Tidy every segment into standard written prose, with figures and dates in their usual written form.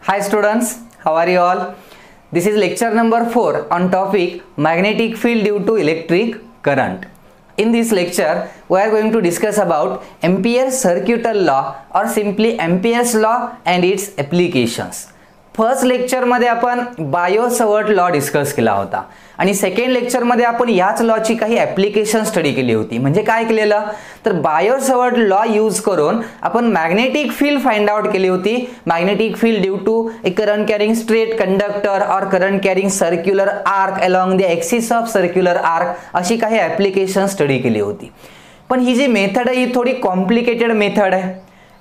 Hi students, how are you all? This is lecture number 4 on topic magnetic field due to electric current. In this lecture, we are going to discuss about Ampere's circuital law or simply Ampere's law and its applications. First lecture मध्ये आपण बायो-सवर्ट law discuss केला होता आणि second lecture मध्ये आपण याच लॉची काही application study केली होती. म्हणजे काय केलेलं तर बायो-सवर्ट लॉ यूज करून आपण मॅग्नेटिक फील्ड फाइंड आउट केली होती. Magnetic field due to a current carrying straight conductor और current carrying circular arc along the axis of circular arc अशी काही ऍप्लिकेशन स्टडी केली होती. पण ही जी मेथड आहे ही थोडी कॉम्प्लिकेटेड मेथड आहे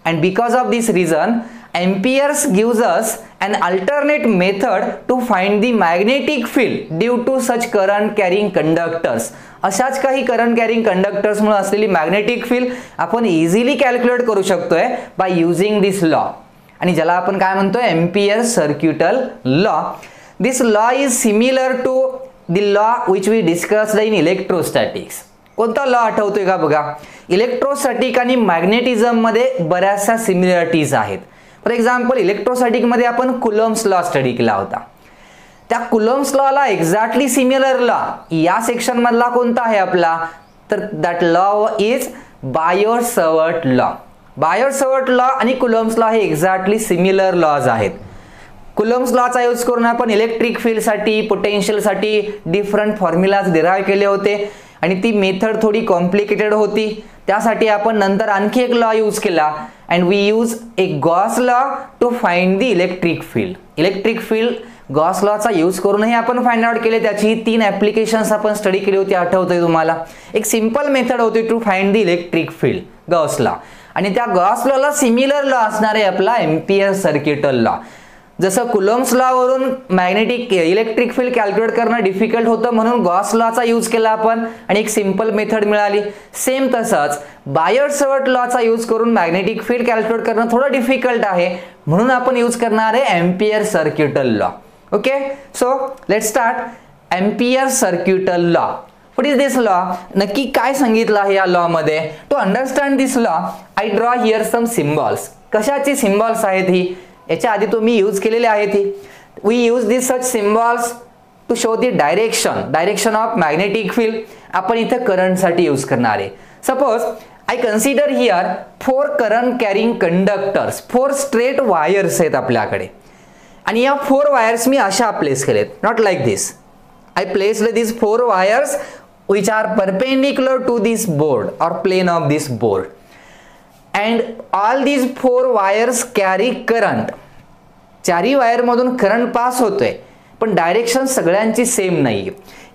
and because of this reason Ampere's gives us an alternate method to find the magnetic field due to such current carrying conductors. अशाच काही करंट कॅरिंग कंडक्टर्स मुळे असलेली मॅग्नेटिक फील्ड आपण इझिली कॅल्क्युलेट करू शकतोय by using this law आणि ज्याला आपण काय म्हणतोय Ampere's circuital law. This law is similar to the law which we discussed in electrostatics. कोणता लॉ आठवतोय का बघा. इलेक्ट्रोस्टॅटिक आणि मॅग्नेटिझम मध्ये बऱ्याचशा सिमिलरिटीज आहेत. फॉर एक्झाम्पल इलेक्ट्रोस्टॅटिक मध्ये आपण कुलॉम्स लॉ स्टडी केला होता. त्या कुलॉम्स लॉला एक्झॅक्टली सिमिलर लॉ या सेक्शन मधला कोणता आहे आपला तर that law is Biot Savart law. Biot Savart law आणि कुलॉम्स लॉ हे एक्झॅक्टली सिमिलर लॉज आहेत. कुलॉम्स लॉचा यूज करून आपण इलेक्ट्रिक फील्ड साठी पोटेन्शियल साठी डिफरंट फॉर्म्युलाज डिराइव्ह केले होते आणि ती मेथड थोडी कॉम्प्लिकेटेड होती. त्यासाठी आपण नंतर आणखी एक लॉ यूज केला and we use a Gauss law to find the electric field. Electric field Gauss लॉचा यूज करूनही आपण फाइंड आउट केले. त्याची 3 ऍप्लिकेशन्स आपण स्टडी केली होती आठवतंय तुम्हाला. एक सिंपल मेथड होती to find the electric field Gauss law आणि त्या गॉस लॉला सिमिलर लॉ असणार आहे आपला एम्पियर सर्किटल लॉ. जसं कुलॉम्स लॉ वरून मॅग्नेटिक इलेक्ट्रिक फील्ड कॅल्क्युलेट करणं डिफिकल्ट होतं म्हणून गॉस लॉचा यूज केला आपण आणि एक सिंपल मेथड मिळाली. सेम तसंच बायो-सवर्ट लॉचा यूज करून मॅग्नेटिक फील्ड कॅल्क्युलेट करणं थोडं डिफिकल्ट आहे म्हणून आपण यूज करणार आहे ampere circuital law. Okay, so let's start ampere circuital law. What is this law? नक्की काय सांगितलं आहे या लॉ मध्ये? To understand this law I draw here some symbols. कशाची सिम्बॉल्स आहेत ही? याच्या आधी तुम्ही यूज केलेले आहेत. We use this such symbols to show the direction of magnetic field. आपण इथे करंट साठी यूज करणार आहे. Suppose I consider here 4 current carrying conductors. 4 straight wires आहेत आपल्याकडे आणि या 4 वायर्स मी अशा प्लेस केलेत. Not like this. I placed this 4 wires which are perpendicular to this board और plane of this board and all these 4 wires carry current. चारी wire मधून current pass होतोय पण डायरेक्शन सगळ्यांची सेम नाहीये.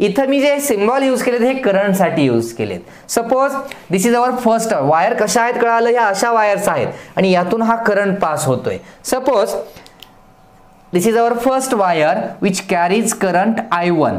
इथं मी जे सिम्बॉल यूज केलेत हे करंट साठी यूज केलेत. Suppose this is our first wire. कशा आहेत कळालं? ह्या अशा वायर्स आहेत आणि यातून हा करंट पास होतोय. Suppose this is our first wire which carries current I1.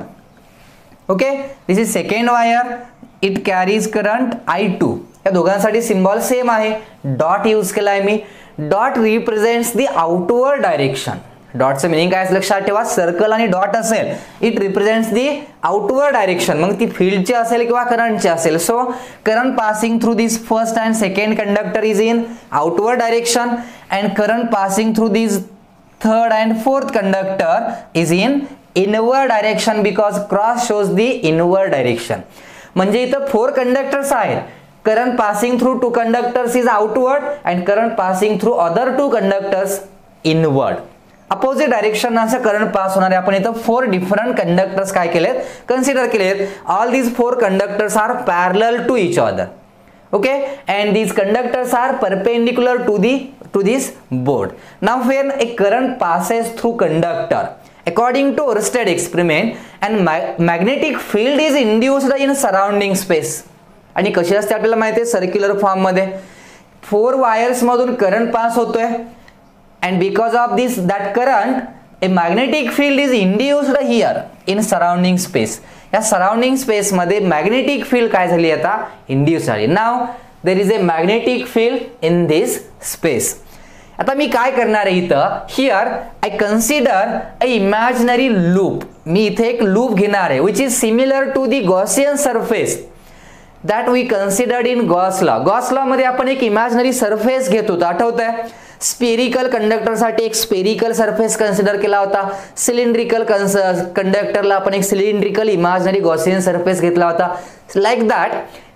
Okay, this is second wire. It carries current I2. या दोघांसाठी सिम्बॉल सेम आहे. डॉट यूज केलाय मी. Dot represents the outward direction. डॉटचं मिनिंग काय लक्षात ठेवा. सर्कल आणि डॉट असेल it represents the outward direction. मग ती फील्डची असेल किंवा करंटची असेल. So current passing through this first and second conductor is in outward direction and current passing through this third and fourth conductor is in inward direction because cross shows the inward direction. म्हणजे इथं 4 conductors आहेत. current passing through 2 conductors is outward and current passing through other 2 conductors inward. Opposite direction असं current pass होणार आहे. आपण इथं 4 different conductors काय केलेत कन्सिडर केलेत. All these 4 conductors are parallel to each other. Okay, and these conductors are perpendicular to this board. Now when a current passes through conductor according to Oersted experiment and magnetic field is induced in surrounding space. आणि कशी असते आपल्याला माहिती आहे circular form मध्ये 4 wires मधून current pass होतोय and because of this that current a magnetic field is induced here in surrounding space. या सराउंडिंग स्पेस मध्ये मॅग्नेटिक फील्ड काय झाली आता इंड्यूस झाली. Now there is a magnetic field in this space. आता मी काय करणार आहे इथं here I consider a imaginary loop. मी इथे एक लूप घेणार आहे which is similar to the Gaussian surface that we considered in Gauss law. Gauss law मध्ये आपण एक इमॅजिनरी सरफेस घेत होतो आठवतंय. स्पेरिकल कंडक्टरसाठी एक स्पेरिकल सरफेस कन्सिडर केला होता, सिलेंड्रिकल कंडक्टरला आपण एक सिलेंड्रिकल इमॅजिनरी गॉसियन सरफेस घेतला होता. Like that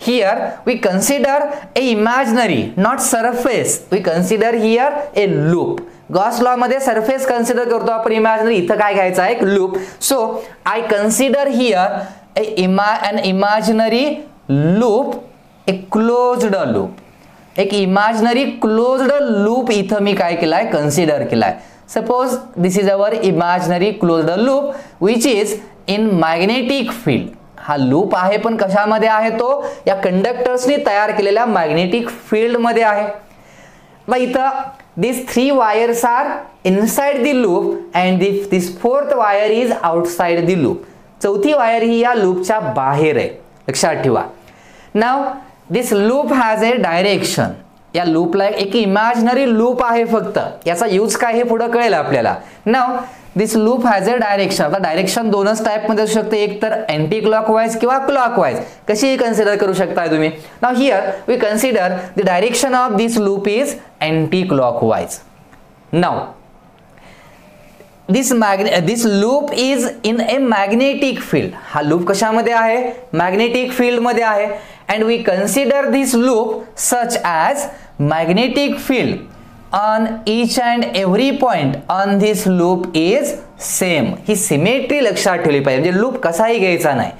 here we consider a imaginary not surface, we consider here a loop. Gauss law मध्ये सरफेस कन्सिडर करतो आपण इमॅजिनरी, इथं काय घ्यायचं आहे एक loop. So I consider here an imaginary loop, a closed loop, एक इमॅजिनरी क्लोज्ड लूप इथं मी काय केलाय कन्सिडर केलाय. Suppose this is our imaginary closed loop which is in magnetic field. हा लूप आहे पण कशामध्ये आहे, तो या कंडक्टर्सनी तयार केलेल्या मॅग्नेटिक फील्ड मध्ये आहे. मग इथं these 3 wires are inside the loop and this 4th wire is outside the loop. चौथी वायर ही या लूपच्या बाहेर आहे, लक्षात ठेवा. Now this loop has a direction. या लूपला एक इमॅजिनरी लूप आहे फक्त, याचा यूज काय हे पुढे कळेल आपल्याला. Now this loop has a direction. आता डायरेक्शन दोनच टाइप मध्ये असू शकते, एक तर अँटी क्लॉकवाइज किंवा क्लॉकवाइज, कशीही कन्सिडर करू शकताय तुम्ही. Now here we consider the direction of this loop is anti clockwise. Now this loop is in a magnetic field. हा लूप कशामध्ये आहे, मॅग्नेटिक फील्ड मध्ये आहे. and we consider this loop such as magnetic field on each and every point on this loop is same. He symmetry लक्षात ठेवली पाहिजे, म्हणजे loop कसाही घ्यायचा नाही.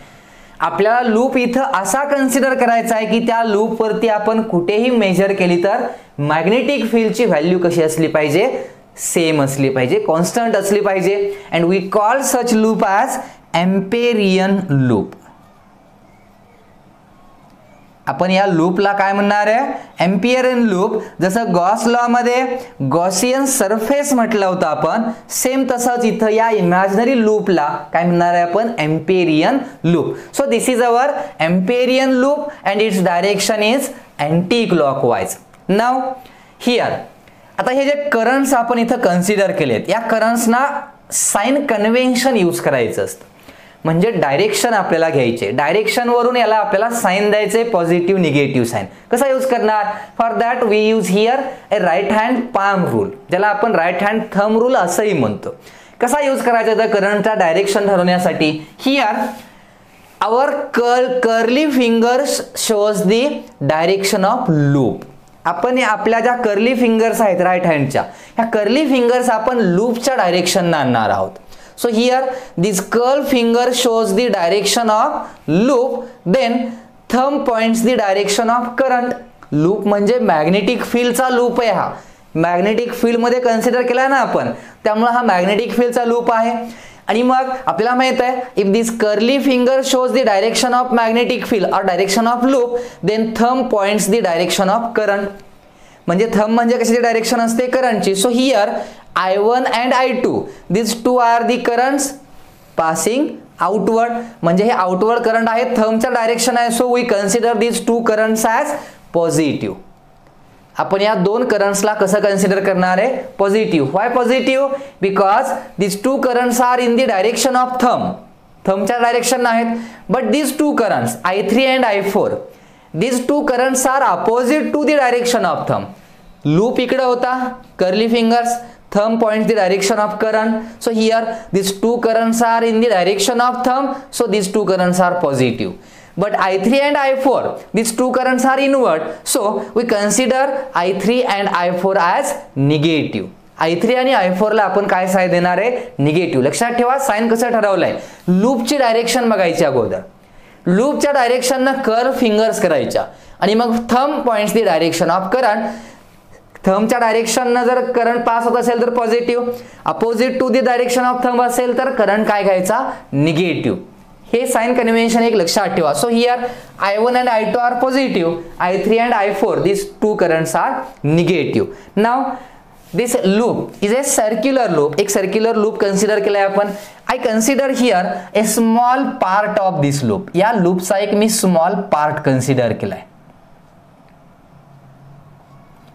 आपल्याला लूप इथं असा कन्सिडर करायचा आहे की त्या लूप वरती आपण कुठेही मेजर केली तर मॅग्नेटिक फील्डची व्हॅल्यू कशी असली पाहिजे, सेम असली पाहिजे, कॉन्स्टंट असली पाहिजे. And we call such loop as amperian loop. आपण या लूपला काय म्हणणार आहे, एम्पिरियन लूप. जसं गॉस लॉ मध्ये गॉसियन सरफेस म्हटलं होतं आपण, सेम तसंच इथं या इमॅजिनरी लूपला काय म्हणणार आहे आपण, Amperian loop. So this is our Amperian loop and its direction is anti clockwise. Now here आता हे जे करंट्स आपण इथं कन्सिडर केलेत, या करंट्सना साइन कन्व्हेन्शन यूज करायचं असतं. म्हणजे डायरेक्शन आपल्याला घ्यायचे, डायरेक्शन वरून याला आपल्याला साइन द्यायचे, पॉझिटिव्ह निगेटिव्ह साइन. कसा यूज करणार, for that we use here a right hand palm rule, ज्याला आपण राईट हँड थंब रूल असंही म्हणतो. कसा यूज करायचा तर करंटचा डायरेक्शन ठरवण्यासाठी, here our curly fingers shows the direction of loop. आपण आपल्या ज्या कर्ली फिंगर्स आहेत राईट हँडच्या, ह्या कर्ली फिंगर्स आपण लूपच्या डायरेक्शन आणणार आहोत. So here this curl finger shows the direction of loop, then thumb points the direction of current. Loop म्हणजे मॅग्नेटिक फील्डचा लूप आहे. हा मॅग्नेटिक फील्ड मध्ये कन्सिडर केला ना आपण, त्यामुळे हा मॅग्नेटिक फील्डचा लूप आहे. आणि मग आपल्याला माहित आहे, if this curly finger shows the direction of magnetic field और direction of loop, then thumb points the direction of current. म्हणजे थंब म्हणजे कशाची डायरेक्शन असते, करंटची. So here I1 and I2, these two are the currents passing outward. म्हणजे हे outward current आहे, थंबच्या डायरेक्शन आहे. So we consider these two currents as positive. आपण या दोन करंट्सला कसं कन्सिडर करणार आहे, positive. Why positive, because these two currents are in the direction of thumb. थंबच्या डायरेक्शन आहेत. But these two currents I3 and I4, these two currents are opposite to the direction of thumb. Loop इकडे होता, curly fingers, thumb points the direction of current. So here these two currents are in the direction of thumb, so these two currents are positive. But I3 and I4, these two currents are inward, so we consider I3 and I4 as negative. I3 आणि I4 ला आपण काय sign देणार आहे, negative. लक्षात ठेवा sign कसं ठरवलंय, लूपची डायरेक्शन बघायची अगोदर. लूपच्या डायरेक्शननं कर्ल फिंगर्स करायच्या आणि मग thumb points the direction of current. थंबच्या डायरेक्शननं जर करंट पास होत असेल तर positive, opposite to the direction of thumb असेल तर करंट काय घ्यायचा, निगेटिव्ह. हे साइन कन्व्हेन्शन एक लक्षात ठेवा. So here I1 and I2 are positive, I3 and I4 this two currents are negative. Now this loop is a circular loop. एक circular loop consider केलाय आपण. I consider here a small part of this loop. या लूपचा एक मी small part consider केलाय.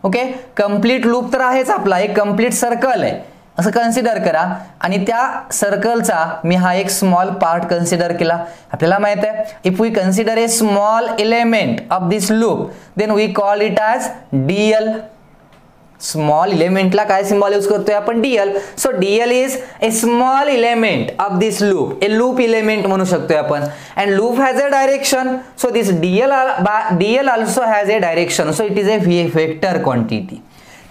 Okay, complete loop तर आहेच आपला, एक कंप्लीट सर्कल आहे असं कन्सिडर करा. आणि त्या सर्कलचा मी हा एक स्मॉल पार्ट कन्सिडर केला. आपल्याला माहित आहे, if we consider a small element of this loop, then we call it as DL. Small इलेमेंटला काय सिम्बॉल यूज करतोय आपण DL. So DL is a small element of this loop, a loop element म्हणू शकतोय आपण. And loop has a direction. So this DL also has a direction. So it is a vector quantity.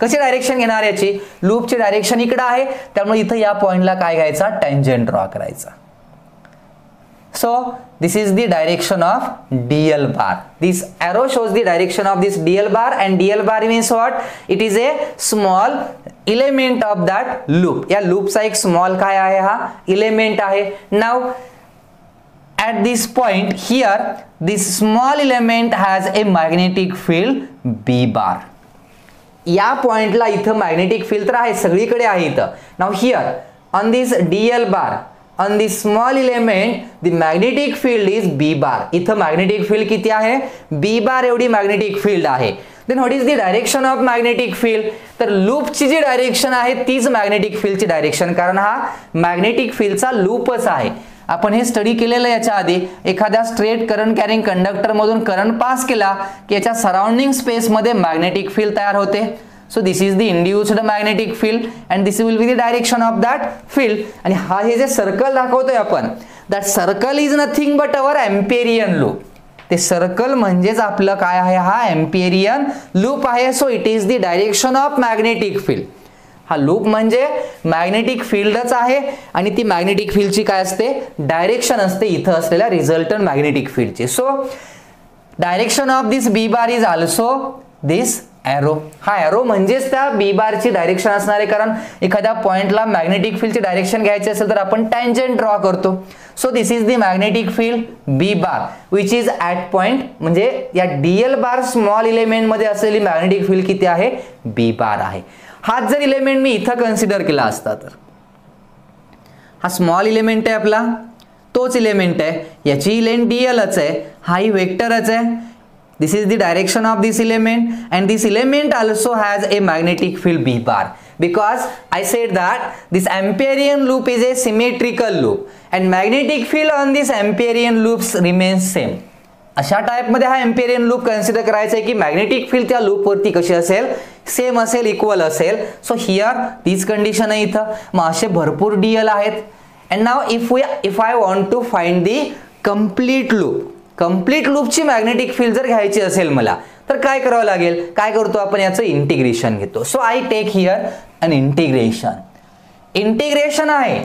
कशी direction घेणार याची? लूपची direction इकडे आहे, त्यामुळे इथं या पॉइंटला काय घ्यायचा? टँजेंट ड्रॉ करायचा. So this is the direction of DL bar. This arrow shows the direction of this DL bar, and DL bar means what? It is a small element of that loop. या loop चा एक small काय आहे? हा element आहे. Now at this point here, this small element has a magnetic field B bar. या पॉइंटला इथं magnetic field तर आहे, सगळीकडे आहे इथं. Now here on this DL bar, on this small element, the magnetic field is B bar. इथं magnetic field किती आहे? B bar एवढी magnetic field आहे. Then what is the direction of magnetic field? तर लूपची जी डायरेक्शन आहे तीच magnetic field ची डायरेक्शन, कारण हा magnetic field चा लूपच आहे. आपण हे स्टडी केलेलं याच्या आधी. एखाद्या स्ट्रेट करंट कॅरिंग कंडक्टर मधून करंट पास केला की याच्या सराउंडिंग स्पेस मध्ये magnetic field तयार होते. So this is the induced magnetic field and this will be the direction of that field. आणि हा हे जे सर्कल दाखवतोय आपण, that circle is nothing but our Amperian loop. ते सर्कल म्हणजेच आपलं काय आहे? हा Amperian loop आहे. So it is the direction of magnetic field. हा लूप म्हणजे मॅग्नेटिक फील्डच आहे आणि ती मॅग्नेटिक फील्डची काय असते? डायरेक्शन असते इथं असलेल्या रिझल्टंट मॅग्नेटिक फील्डची. So direction of this B bar is also this arrow. हा एरो म्हणजेच त्या बी बारची डायरेक्शन असणार आहे, कारण एखाद्या पॉइंटला मॅग्नेटिक फील्डची डायरेक्शन घ्यायची असेल तर आपण टँजेंट ड्रॉ करतो. So this is the magnetic field B bar which is at point, म्हणजे या DL बार स्मॉल इलेमेंट मध्ये असलेली मॅग्नेटिक फील्ड किती आहे? बी बार आहे. हाच जर इलेमेंट मी इथं कन्सिडर केला असता तर, हा स्मॉल इलेमेंट आहे आपला, तोच इलेमेंट आहे, याची लेंथ DLच आहे, हाही वेक्टरच आहे. This is the direction of this element, and this element also has a magnetic field B bar, because I said that this Amperian loop is a symmetrical loop and magnetic field on this Amperian loops remains same. अशा type मध्ये हा Amperian loop consider करायचा आहे की magnetic field त्या loop वरती कशी असेल? सेम असेल, इक्वल असेल. सो हियर तीच कंडिशन आहे इथं. मग असे भरपूर DL आहेत. and now if I want to find the complete loop, complete लूपची मॅग्नेटिक फील्ड जर घ्यायची असेल मला, तर काय करावं लागेल? काय करतो आपण? याचं इंटिग्रेशन घेतो. So I take here an integration. Integration आहे,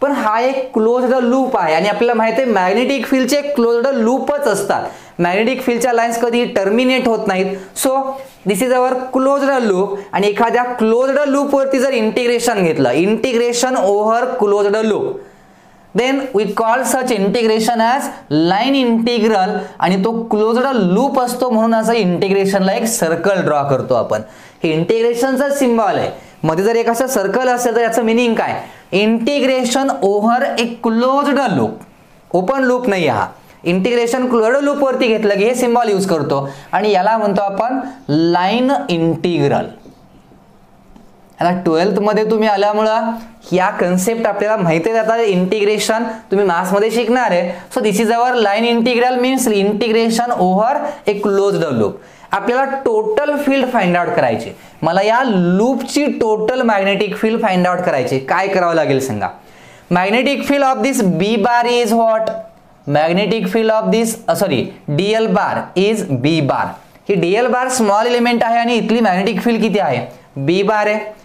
पण हा एक क्लोज्ड लूप आहे आणि आपल्याला माहिती आहे मॅग्नेटिक फील्डचे क्लोज्ड लूपच असतात. मॅग्नेटिक फील्डच्या लाईन्स कधी टर्मिनेट होत नाहीत. So this is our closed loop, आणि एखाद्या क्लोज्ड लूप वरती जर इंटिग्रेशन घेतलं, integration over closed loop, then we call such integration as line integral. आणि तो क्लोज्ड लूप असतो म्हणून असं इंटिग्रेशनला एक सर्कल ड्रॉ करतो आपण. हे इंटिग्रेशनचा सिम्बॉल आहे. मध्ये जर एक असं सर्कल असेल तर याचं मिनिंग काय? Integration over a closed loop. Open loop नाही हा. इंटिग्रेशन क्लोज्ड लूप वरती घेतलं की हे सिम्बॉल यूज करतो आणि याला म्हणतो आपण लाईन इंटिग्रल. आता 12th मध्ये तुम्ही आल्यामुळं या कन्सेप्ट आपल्याला माहिती आहे. आता इंटिग्रेशन तुम्ही मॅथ्स मध्ये शिकणार आहे. So this is our line integral means integration over a closed loop. आपल्याला टोटल फील्ड फाइंड आउट करायची. मला या लूपची total magnetic field find out करायची. काय करावं लागेल सांगा? Magnetic field of this B bar is what? Magnetic field of this DL bar is B bar. ही DL बार स्मॉल एलिमेंट आहे आणि इथली मॅग्नेटिक फील्ड किती आहे? बी बार आहे.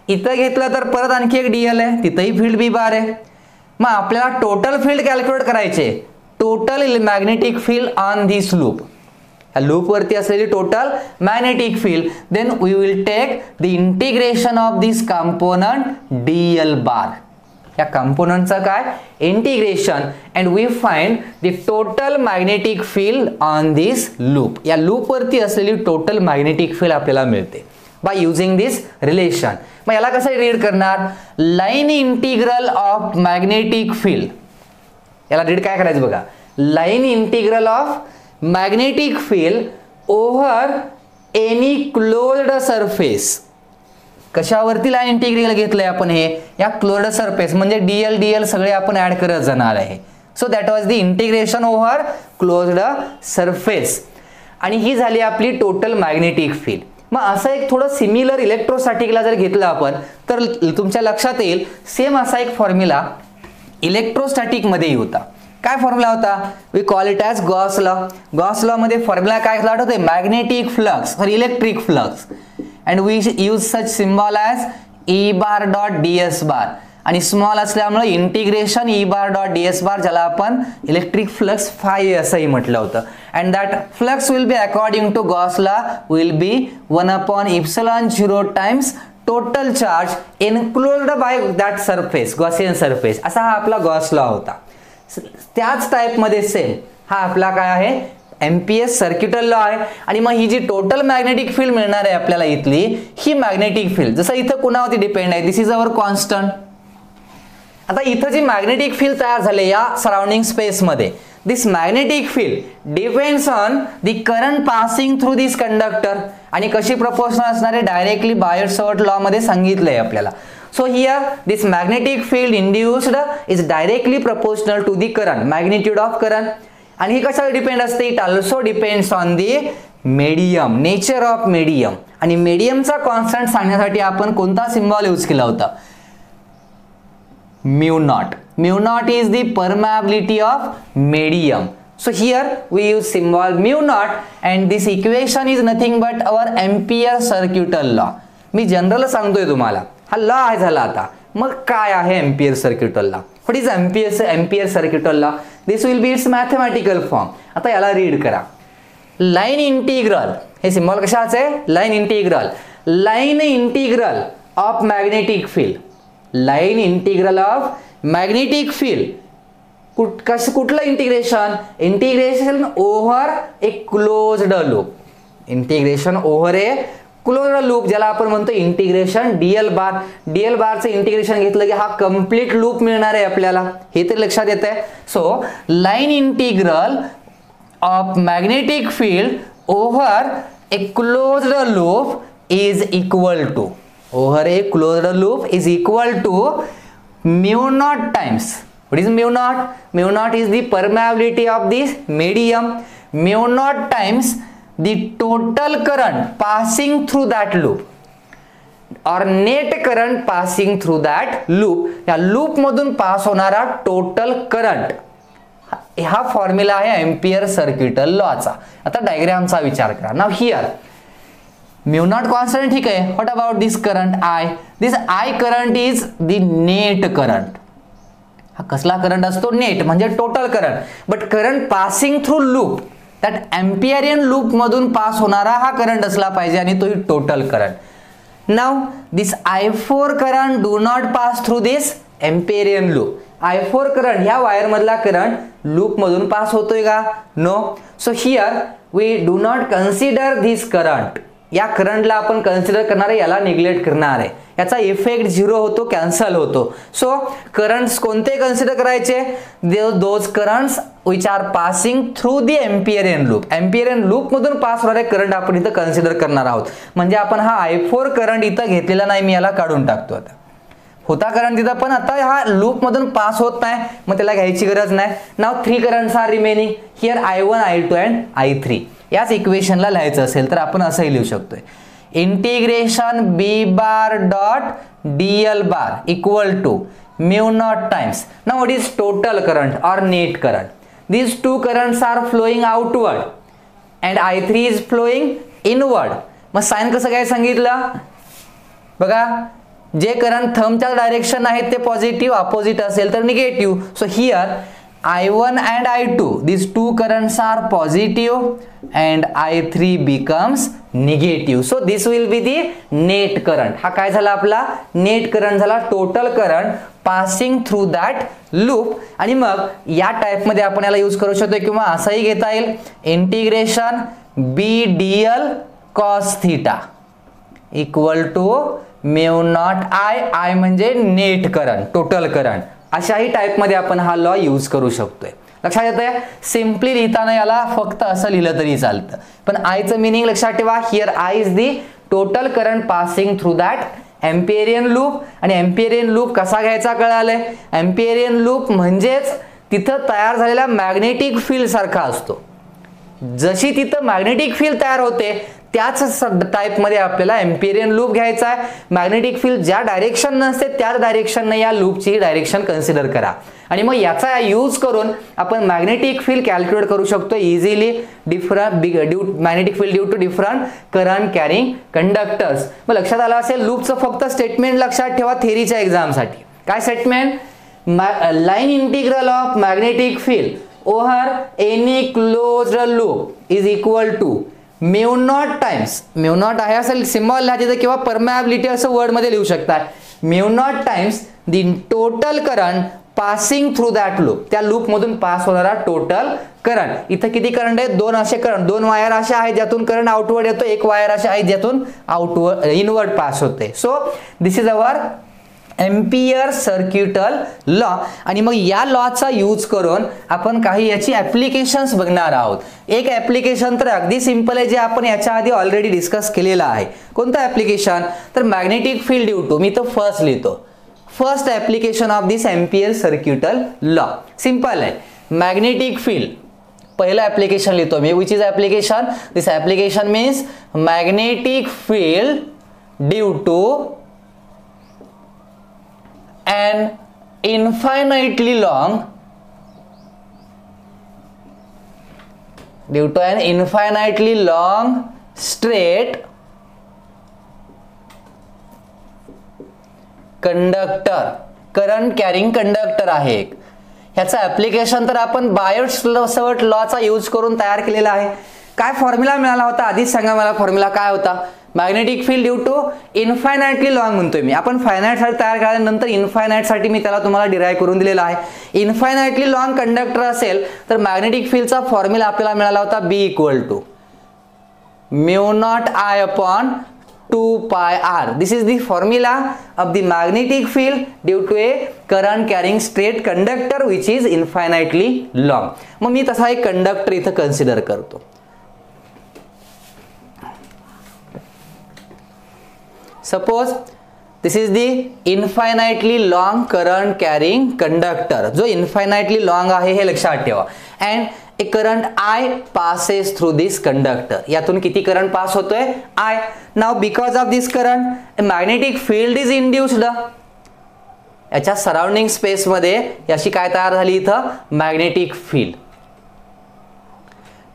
इथं घेतलं तर परत आणखी एक DL आहे, तिथंही फील्ड बी बार आहे. मग आपल्याला टोटल फील्ड कॅल्क्युलेट करायचे. Total magnetic field on this loop, loop वरती असलेली total magnetic field. Then we will take the integration of this component DL bar. या कंपोनंटचं काय? Integration. And we find the total magnetic field on this loop. या loop वरती असलेली total magnetic field आपल्याला मिळते बाय युजिंग दिस रिलेशन. मग याला कसं रीड करणार? Line integral of magnetic field. याला रीड काय करायचं बघा? Line integral of magnetic field over any closed surface. कशावरती लाईन इंटिग्रल घेतलंय आपण? हे या क्लोज्ड सरफेस म्हणजे DL सगळे आपण ऍड करत जाणार आहे. So that was the integration over closed surface. आणि ही झाली आपली टोटल मॅग्नेटिक फील्ड. मग असं एक थोडं सिमिलर इलेक्ट्रोस्टॅटिकला जर घेतलं आपण तर तुमच्या लक्षात येईल सेम असा एक फॉर्म्युला इलेक्ट्रोस्टॅटिक मध्ये होता. काय फॉर्म्युला होता? We call it as Gauss law. Gauss law मध्ये फॉर्म्युला काय आठवतंय? Magnetic flux sorry electric flux and we use such symbol as E bar dot D S bar आणि स्मॉल असल्यामुळे integration E bar dot D S bar ज्याला आपण electric flux phi असंही म्हटलं होतं. And that flux will be according to Gauss law will be 1/ε0 times total charge enclosed by that surface Gaussian surface. असा हा आपला Gauss law होता. त्याच टाइप मध्ये सेम हा आपला काय आहे? एम्पियर्स सर्किटल लॉ आहे. आणि मग ही जी टोटल मॅग्नेटिक फील्ड मिळणार आहे आपल्याला इथली ही मॅग्नेटिक फील्ड जसं इथं कुणावरती डिपेंड आहे? दिस इज अवर कॉन्स्टंट. आता इथं जी मॅग्नेटिक फील्ड तयार झाले या सराउंडिंग स्पेस मध्ये this magnetic field depends on the current passing through this conductor आणि कशी प्रपोर्शनल असणार आहे? डायरेक्टली बायर-सॉवर्ट लॉ मध्ये सांगितलंय आपल्याला. So here this magnetic field induced is directly proportional to the current, magnitude of current. आणि हे कशावर डिपेंड असते? It also depends on the medium, nature of medium. आणि mediumचा कॉन्स्टंट सांगण्यासाठी आपण कोणता सिम्बॉल यूज केला होता? Mu naught. Mu not is the permeability of medium. So here we use symbol mu naught and this equation is nothing but our Ampere circuital law. Me general सांगतोय तुम्हाला. हा law आहे झाला. आता मग काय आहे ampere circuital law? What is ampere circuital law? This will B it's mathematical form. आता याला रीड करा. लाईन इंटिग्रल हे सिम्बॉल कशाचं आहे? Line integral. Line integral of magnetic field. Line integral of magnetic field. कुठलं integration? Integration over a closed loop. Integration over a closed loop ज्याला आपण म्हणतो इंटिग्रेशन डीएल बार. डीएल बारचं integration घेतलं की हा कंप्लीट लूप मिळणार आहे आपल्याला. हे तर लक्षात येत आहे. So line integral of magnetic field over a closed loop is equal to over a closed loop is equal to mu naught times. What is mu naught? Mu naught is the permeability of this medium. Mu naught times the total current passing through that loop or net current passing through that loop. या loop मधून pass होणारा total current हा formula आहे ampere circuital लॉचा. आता डायग्रामचा विचार करा. Now here mu naught constant ठीक आहे. What about this current I? This I current is the net current. हा कसला करंट असतो? नेट म्हणजे total current. But current passing through loop that Amperian loop मधून पास होणारा हा करंट असला पाहिजे आणि तो total current. Now this I4 current do not pass through this Amperian loop. I4 current ह्या वायर मधला करंट लूप मधून पास होतोय का? No. So here we do not consider this current. या करंटला आपण कन्सिडर करणार आहे, याला निग्लेक्ट करणार आहे. याचा इफेक्ट 0 होतो, कॅन्सल होतो. सो करंट्स कोणते कन्सिडर करायचे? Those currents which are passing through the Amperian loop. Amperian loop मधून पास होणारे करंट आपण इथं कन्सिडर करणार आहोत. म्हणजे आपण हा I4 करंट इथं घेतलेला नाही, मी याला काढून टाकतो. आता होता करंट तिथं पण आता हा लूप मधून पास होत नाही, मग त्याला घ्यायची गरज नाही. Now 3 currents are remaining here I1, I2 and I3. याच इक्वेशनला लिहायचं असेल तर आपण असंही लिहू शकतोय. Integration B bar dot Diehl bar equal to mu naught times. Now what is total current और net current? These two currents are flowing outward and I3 is flowing inward. मग साइन कसं काय सांगितलं बघा? जे करंट थंबच्या डायरेक्शन आहेत ते positive, opposite असेल तर negative. So here I1 and I2 these two currents are positive and I3 becomes negative. So this will be the net current. हा काय झाला आपला? नेट करंट झाला. Total current passing through that loop. आणि मग या टाइप मध्ये आपण याला यूज करू शकतो किंवा असंही घेता येईल. Integration B DL cos theta equal to mu naught I म्हणजे नेट करंट, टोटल करंट. अशाही टाइप मध्ये आपण हा लॉ यूज करू शकतोय. लक्षात येतंय? सिंपली लिहिताना याला फक्त असं लिहिलं तरी चालतं, पण आयचं मिनिंग लक्षात ठेवा. Here I is the total current passing through that Amperian loop. आणि एम्पियरियन लूप कसा घ्यायचा कळालंय? एम्पियरियन लूप म्हणजेच तिथं तयार झालेला मॅग्नेटिक फील्ड सारखा असतो. जशी तिथं मॅग्नेटिक फील्ड तयार होते त्याच टाईपमध्ये आपल्याला एम्पिरियन लूप घ्यायचा आहे. मॅग्नेटिक फील्ड ज्या डायरेक्शन नसते त्याच डायरेक्शनने या लूपची डायरेक्शन कन्सिडर करा आणि मग याचा यूज करून आपण मॅग्नेटिक फील्ड कॅल्क्युलेट करू शकतो easily. Magnetic field due to different current carrying conductors. मग लक्षात आलं असेल लूपचं फक्त स्टेटमेंट लक्षात ठेवा थेरीच्या एक्झामसाठी. काय statement? Line integral of magnetic field over any closed loop is equal to mu naught times, mu naught आहे असेल सिम्बॉल लिहायचं किंवा परमॅबिलिटी असं वर्ड मध्ये लिहू शकता, mu naught times the total current passing through that loop. त्या loop मधून पास होणारा टोटल करंट. इथं किती करंट आहे? दोन असे करंट, दोन वायर अशा आहेत ज्यातून करंट आउटवर्ड येतो, एक वायर अशा आहे ज्यातून इनवर्ड पास होते. So this is our Ampere circuital law. आणि मग या लॉचा यूज करून आपण काही याची ऍप्लिकेशन्स बघणार आहोत. एक ऍप्लिकेशन तर अगदी सिंपल आहे जे आपण याच्या आधी ऑलरेडी डिस्कस केलेलं आहे. कोणतं ऍप्लिकेशन? तर मॅग्नेटिक फील्ड ड्यू टू. मी तो फर्स्ट लिहितो. First application of this Ampere circuital law simple आहे. मॅग्नेटिक फील्ड पहिलं ऍप्लिकेशन लिहितो मी, which is application? This application means magnetic field due to an infinitely long straight conductor, current carrying conductor आहे. ह्याचा application तर आपण बायोट-सवर्ट लॉचा use करून तयार केलेला आहे. काय फॉर्म्युला मिळाला होता आधीच सांगा मला. फॉर्म्युला काय होता? Magnetic field due to infinitely long म्हणतोय मी. आपण फायनाइट साठी तयार केल्यानंतर इन्फायनाइट साठी मी त्याला तुम्हाला डिराईव्ह करून दिलेला आहे. इन्फायनाइटली लॉंग कंडक्टर असेल तर मॅग्नेटिक फील्डचा फॉर्म्युला आपल्याला मिळाला होता B equal to mu naught I upon 2 pi r. This is the formula of the magnetic field due to a current carrying straight conductor which is infinitely long. मग मी तसा एक conductor इथं consider करतो. Suppose this is the infinitely long current carrying conductor. जो infinitely long आहे हे लक्षात ठेवा. And a current I passes through this conductor. यातून किती करंट पास होतोय? I. Now because of this current, a magnetic field is induced. याच्या surrounding space मध्ये याची काय तयार झाली इथं? Magnetic field.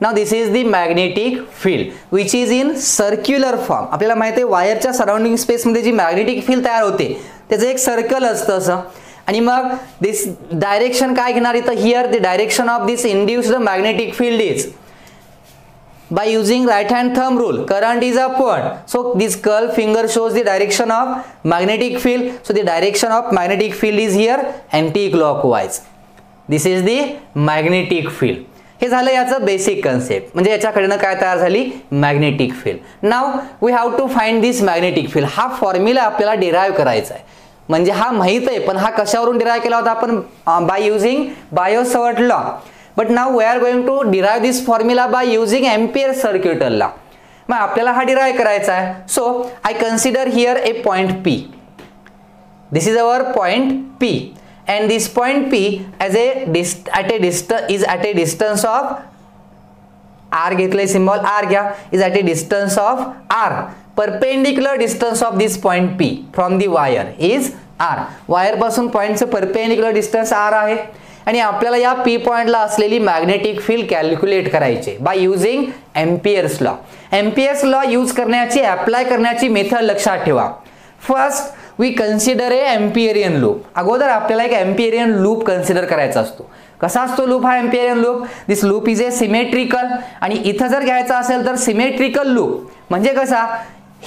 Now this is the magnetic field which is in circular form. आपल्याला माहिती आहे वायरच्या सराउंडिंग स्पेस मध्ये जी मॅग्नेटिक फील्ड तयार होते त्याचं एक सर्कल असतं असं. आणि मग दिस डायरेक्शन काय घेणार इथं? Here the direction of this induced magnetic field is by using right hand thumb rule, current is upward, so this curl finger shows the direction of magnetic field. So the direction of magnetic field is here anti-clockwise. This is the magnetic field. हे झालं याचं basic concept. म्हणजे याच्याकडनं काय तयार झाली? Magnetic field. Now we have to find this magnetic field. हा formula आपल्याला डिराईव्ह करायचा आहे. म्हणजे हा माहित आहे पण हा कशावरून डिराईव्ह केला होता आपण? By using Biot Savart law. But now we are going to derive this formula by using Ampere circuital law. मग आपल्याला हा डिराईव्ह करायचा आहे. So I consider here a point P. This is our point P. And this point P as is at a distance of R. घेतले symbol R घ्या. is at a distance of R. Perpendicular distance of this point P from the wire is R. Wire पासून पॉइंटचं perpendicular distance R आहे. आणि आपल्याला या P पॉइंटला असलेली magnetic field calculate करायची by using Ampere's law. Ampere's law use करण्याची apply करण्याची मेथड लक्षात ठेवा. First we consider a Amperian loop. अगोदर आपल्याला एक एम्पिरियन लूप कन्सिडर करायचा असतो. कसा असतो लूप हा Amperian loop? This loop is a symmetrical. आणि इथं जर घ्यायचा असेल तर सिमेट्रिकल लूप म्हणजे कसा?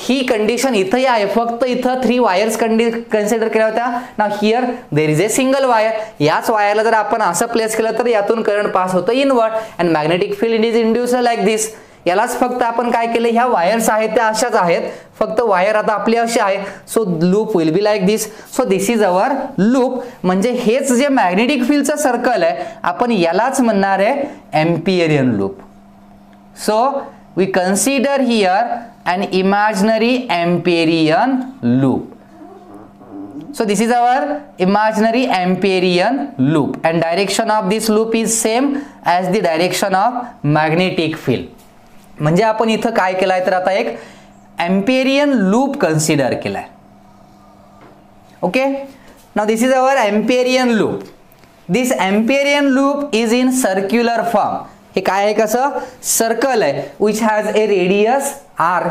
ही कंडिशन इथंही आहे फक्त इथं 3 वायर्स कन्सिडर केल्या होत्या. Now here there is a single wire. याच वायरला जर आपण असं प्लेस केलं तर यातून करंट पास होतं inward and magnetic field is induced like this. यालाच फक्त आपण काय केलं? ह्या वायर्स आहेत त्या अशाच आहेत फक्त वायर आता आपली अशी आहे. So loop will be like this. So this is our loop. म्हणजे हेच जे मॅग्नेटिक फील्डचं सर्कल आहे आपण यालाच म्हणणार आहे एम्पिरियन loop. So we consider here an imaginary Amperian loop. So this is our imaginary Amperian loop and direction of this loop is same as the direction of magnetic field. म्हणजे आपण इथं काय केलंय तर आता एक एम्पिरियन लूप कन्सिडर केलाय. Okay, now this is our Amperian loop. This Amperian loop is in circular form. हे काय आहे, कसं सर्कल आहे which has a radius r.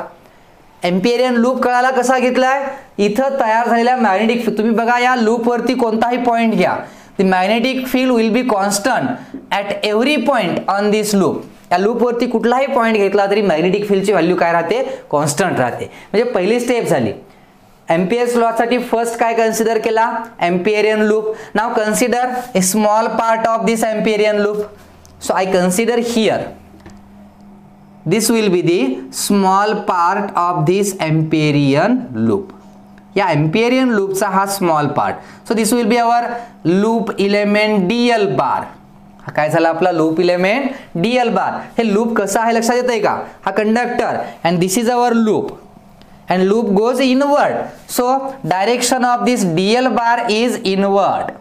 Amperian loop कळाला कसा घेतलाय, इथं तयार झालेल्या मॅग्नेटिक फील्ड, तुम्ही बघा या लूप वरती कोणताही पॉइंट घ्या, the magnetic field will be constant at every point on this loop. या लूप वरती कुठलाही पॉइंट घेतला तरी मॅग्नेटिक फील्डची व्हॅल्यू काय राहते, कॉन्स्टंट राहते. म्हणजे पहिली स्टेप झाली. एम्पियर्स लॉ साठी फर्स्ट काय कन्सिडर केला, Amperian loop. Now consider a small part of this Amperian loop. So I consider here this will be the small part of this Amperian loop. या Amperian loop चा हा small part. So this will be our loop element dl bar. हा काय झाला आपला loop element dl bar. हे loop कसा आहे लक्षात येतंय का, हा conductor and this is our loop and loop goes inward. So direction of this dl bar is inward.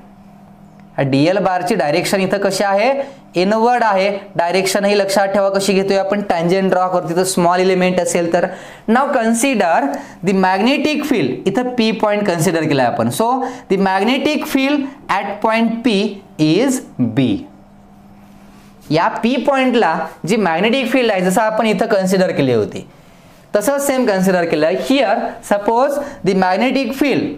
Diehl बारची डायरेक्शन इथं कशी आहे, इनवर्ड आहे. डायरेक्शन ही लक्षात ठेवा कशी घेतोय आपण, टँजेंट ड्रॉ करतो तर स्मॉल एलिमेंट असेल तर. Now consider the magnetic field. इथं पी पॉइंट कन्सिडर केलाय आपण. So the magnetic field at point P is B. या पी पॉइंटला जी मॅग्नेटिक फील्ड आहे जसं आपण इथं कन्सिडर केली होती तसंच सेम कन्सिडर केलं. Here suppose the magnetic field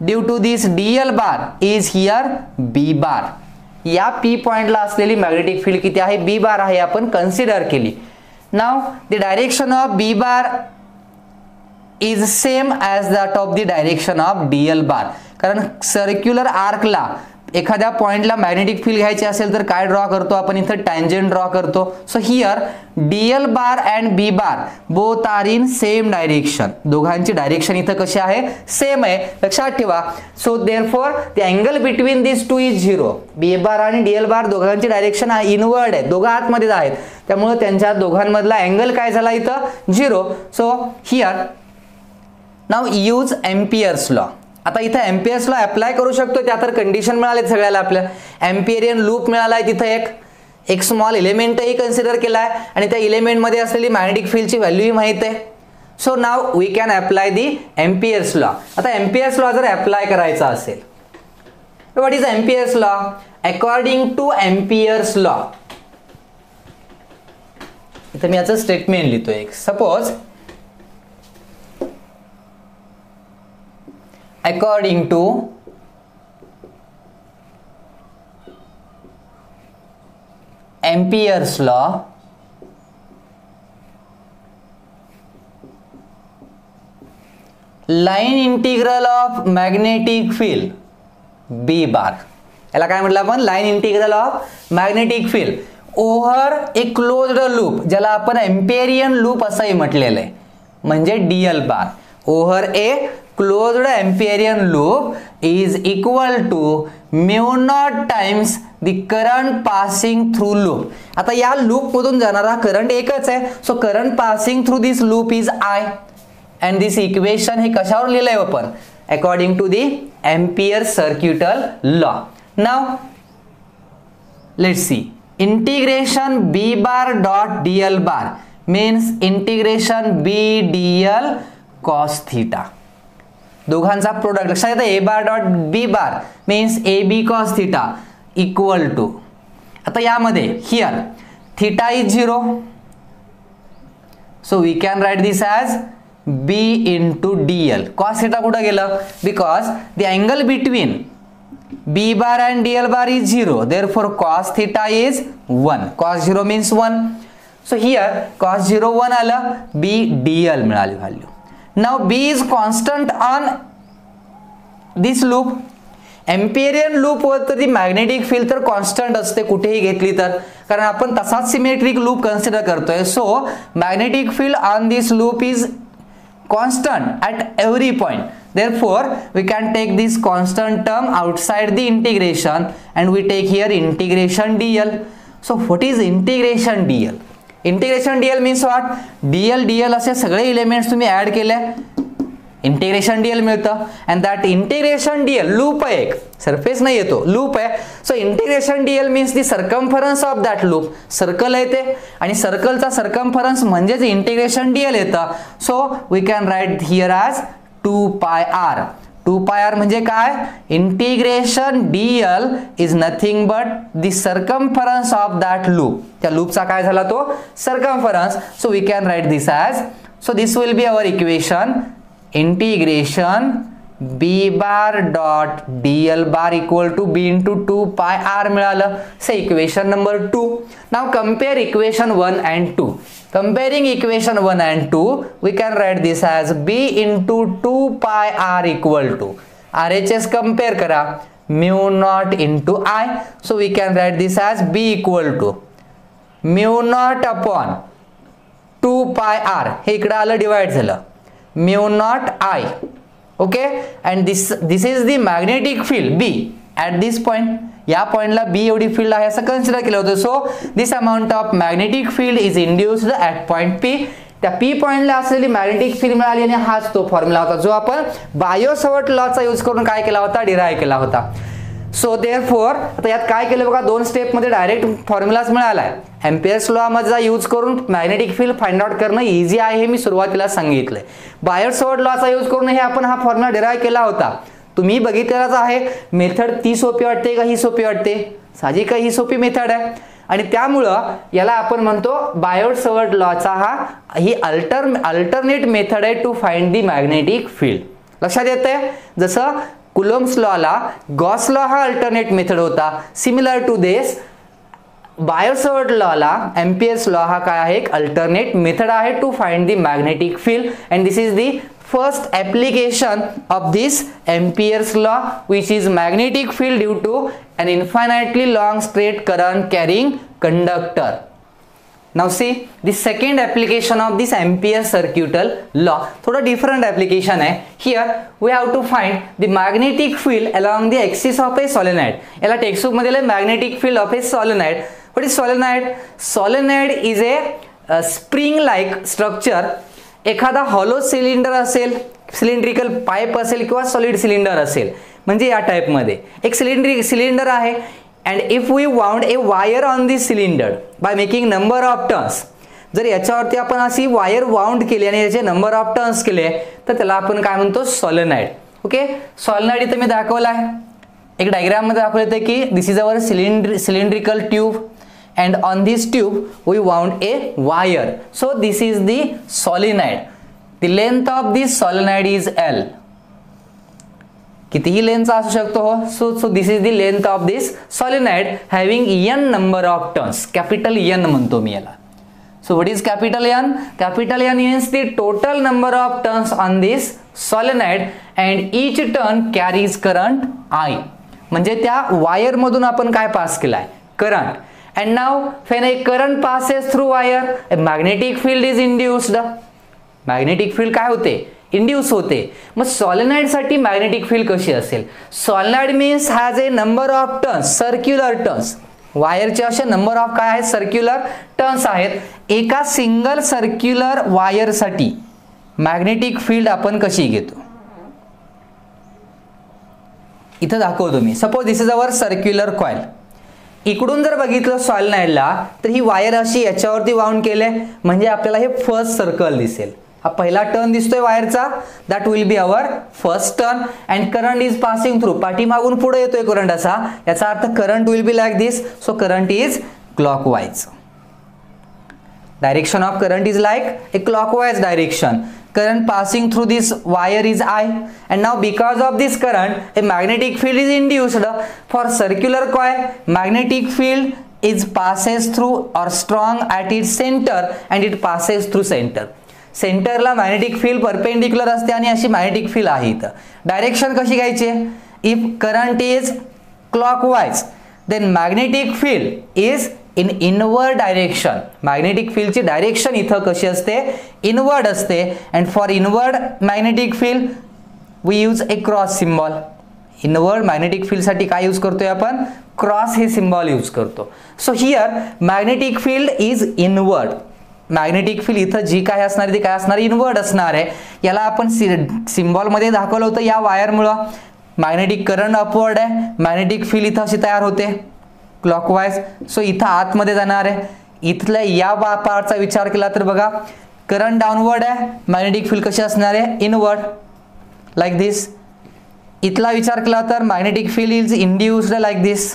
due to this DL bar is here B bar. या पी पॉइंटला असलेली मॅग्नेटिक फील्ड किती आहे, बी बार आहे, आपण कन्सिडर केली. Now the direction of B bar is same as that of the direction of Diehl bar. कारण circular आर्कला एखाद्या पॉइंटला मॅग्नेटिक फील्ड घ्यायची असेल तर काय ड्रॉ करतो आपण, इथं टँजेंट ड्रॉ करतो. So here DL bar and B bar both are in same direction. दोघांची डायरेक्शन इथं कशी आहे, सेम आहे, लक्षात ठेवा. So therefore the angle between this two is 0. B bar आणि डीएल बार दोघांची डायरेक्शन इनवर्ड आहे, दोघं आतमध्ये आहेत, त्यामुळे त्यांच्या दोघांमधला अँगल काय झाला इथं 0. So here now use Ampere's law. आता इथं एम्पियर्स लॉ अप्लाय करू शकतो. त्या तर कंडिशन मिळाले सगळ्याला, आपल्या एम्पिरियन लूप मिळालाय, तिथं एक स्मॉल एलिमेंटही कन्सिडर केलाय आणि त्या एलिमेंट मध्ये असलेली मॅग्नेटिक फील्डची व्हॅल्यू ही माहित आहे. So now we can apply the Ampere's law. आता एम्पियर्स लॉ जर अप्लाय करायचा असेल, what is Ampere's law? According to Ampere's law, इथं मी याचं स्टेटमेंट लिहितोय एक. Suppose according to Ampere's law, line integral of magnetic field B bar. याला काय म्हटलं आपण, line integral of magnetic field over a closed loop, ज्याला आपण एम्पेरियन लूप असंही म्हटलेलं आहे, म्हणजे Diehl bar. Over A closed Amperian loop is equal to mu naught times the current passing through loop. आता या लूप मधून जाणारा करंट एकच आहे. So current passing through this loop is I and this equation हे कशावर लिहिलंय आपण, according to the Ampere circuital law. Now let's see, integration B bar dot dl bar means integration B dl cos theta. दोघांचा product लक्षात येतं, A bar dot B bar means A B cos theta equal to. आता यामध्ये here theta is 0, so we can write this as B into dl. Cos theta कुठं गेलं, because the angle between B bar and Diehl bar is 0, therefore cos theta is 1. Cos 0 means 1. So here cos 0 1 आलं, B dl मिळाली value. Now B is constant on this loop. Amperian loop वरती magnetic field तर constant असते कुठेही घेतली तर, कारण आपण तसाच सिमेट्रिक लूप कन्सिडर करतोय. So magnetic field on this loop is constant at every point. Therefore we can take this constant term outside the integration and we take here integration dl. So what is integration dl? Integration DL means what, DL DL असे सगळे elements तुम्ही add केले integration DL मिळतं. And that integration DL loop आहे, एक surface नाही येतो, loop आहे. So integration DL means the circumference of that loop. Circle येते आणि सर्कलचा सर्कम्फरन्स म्हणजेच इंटिग्रेशन डीएल येतं. So we can write here as 2πr. 2πr म्हणजे काय? Integration DL is nothing but the circumference of that loop. त्या लूपचा काय झाला तो circumference. So we can write this as, so this will be our equation integration b bar dot dl bar equal to b into 2πr मिळालं. Say equation number 2. Now compare equation 1 and 2. Comparing equation 1 and 2, we can write this as b into 2πr equal to RHS compare करा mu naught into I. So we can write this as b equal to mu naught upon 2πr. हे इकडे आलं divide झालं mu naught I. Okay, and this is the magnetic field B at this point. या पॉइंटला बी एवढी field आहे असं consider केलं होतं. So this amount of magnetic field is induced at point P. त्या पी पॉइंटला असलेली मॅग्नेटिक फील्ड मिळाली आणि हाच तो फॉर्म्युला होता जो आपण बायो-सवर्ट लॉचा यूज करून काय केला होता, डिराईव्ह केला होता. सो देअरफॉर आता यात काय केलं बघा, 2 स्टेपमध्ये डायरेक्ट फॉर्म्युलाच मिळालाय. एम्पियर्स लॉ चा यूज करून मॅग्नेटिक फील्ड फाइंड आउट करणं इझी आहे हे मी सुरुवातीला सांगितलंय. बायो-सवर्ट लॉचा यूज करून हे आपण हा फॉर्म्युला डिराईव्ह केला होता. तुम्ही बघितलेलाच आहे. मेथड ती सोपी वाटते का ही सोपी वाटते? साहजिक ही सोपी मेथड आहे आणि त्यामुळं याला आपण म्हणतो बायो-सवर्ट लॉचा ही अल्टरनेट मेथड आहे to find the magnetic field. लक्षात येतंय? जसं कुलॉम्स लॉला गॉस लॉ हा अल्टरनेट मेथड होता, सिमिलर टू दिस बायो-सवर्ट लॉला एम्पियर्स लॉ हा काय आहे, एक अल्टरनेट मेथड आहे to find the magnetic field. And this is the first application of this Ampere's law, which is magnetic field due to an infinitely long straight current carrying conductor. Now see the second application of this Ampere's circuital law. थोड़ा different application है. Here we have to find the magnetic field along the axis of a solenoid. याला textbook मध्ये magnetic field of a solenoid. What is solenoid? Solenoid is a spring-like structure. एखादा hollow cylinder असेल, cylindrical pipe असेल किंवा solid cylinder असेल, म्हणजे या type मध्ये एक सिलेंडर आहे. And if we wound a wire on this cylinder by making number of turns, जर याच्यावरती आपण अशी वायर वाउंड केली आणि याचे नंबर ऑफ टर्न्स केले तर त्याला आपण काय म्हणतो, सॉलिनॉइड. ओके, सॉलिनॉइड इथे मी दाखवला आहे, एक डायग्राम मध्ये दाखवलं आहे की this is our cylindrical tube. And on this tube we wound a wire. So this is the solenoid. The length of this solenoid is L. कितीही लेंथचा असू शकतो हो. So this is the length of this solenoid having n number of turns. Capital N म्हणतो मी याला. So what is capital N? Capital N means the total number of turns on this solenoid and each turn carries current I. म्हणजे त्या wire मधून आपण काय pass केलाय, current. And now when a current passes through wire, a magnetic field is induced. Magnetic field काय होते, induce होते. मग सॉलिनॉइड साठी मॅग्नेटिक फील्ड कशी असेल? Solenoid means has a number of turns, circular turns. वायरचे असे नंबर ऑफ काय आहेत, सर्क्युलर टर्न्स आहेत. एका सिंगल सर्क्युलर वायर साठी मॅग्नेटिक फील्ड आपण कशी घेतो, इथं दाखवतो मी. Suppose this is our circular coil. इकडून जर बघितलं सॉलिनॉइडला तर ही वायर अशी याच्यावरती वाउंड केले म्हणजे आपल्याला हे फर्स्ट सर्कल दिसेल. हा पहिला टर्न दिसतोय वायरचा, that will be our first turn. And current is passing through, पाठीमागून पुढे येतोय करंट असा, याचा अर्थ current will be like this. So current is clockwise. Direction of current is like A clockwise direction. Current passing through this wire is I, and now because of this current a magnetic field is induced. For circular coil magnetic field is passes through or strong at its center and it passes through center. सेंटरला magnetic field perpendicular असते आणि अशी magnetic field आहे. इथं direction कशी घ्यायची, if current is clockwise then magnetic field is in inward direction. Magnetic फील्डची direction इथं कशी असते, इनवर्ड असते. And for inward magnetic field we use a cross symbol. Inward magnetic field साठी काय यूज करतोय आपण, क्रॉस हे सिम्बॉल यूज करतो. So here magnetic field is inward. Magnetic field इथं जी काय असणार ती काय असणार, इनवर्ड असणार आहे. याला आपण सिम्बॉलमध्ये दाखवलं होतं या वायरमुळं. मॅग्नेटिक करंट अपवर्ड आहे, मॅग्नेटिक फील्ड इथं अशी तयार होते क्लॉकवाईज. सो इथं आतमध्ये जाणार आहे. इथल्या या पार्टचा विचार केला तर बघा, करंट डाऊनवर्ड आहे, मॅग्नेटिक फील्ड कशी असणार आहे, इनवर्ड, लाईक दिस. इथला विचार केला तर magnetic field is induced like this.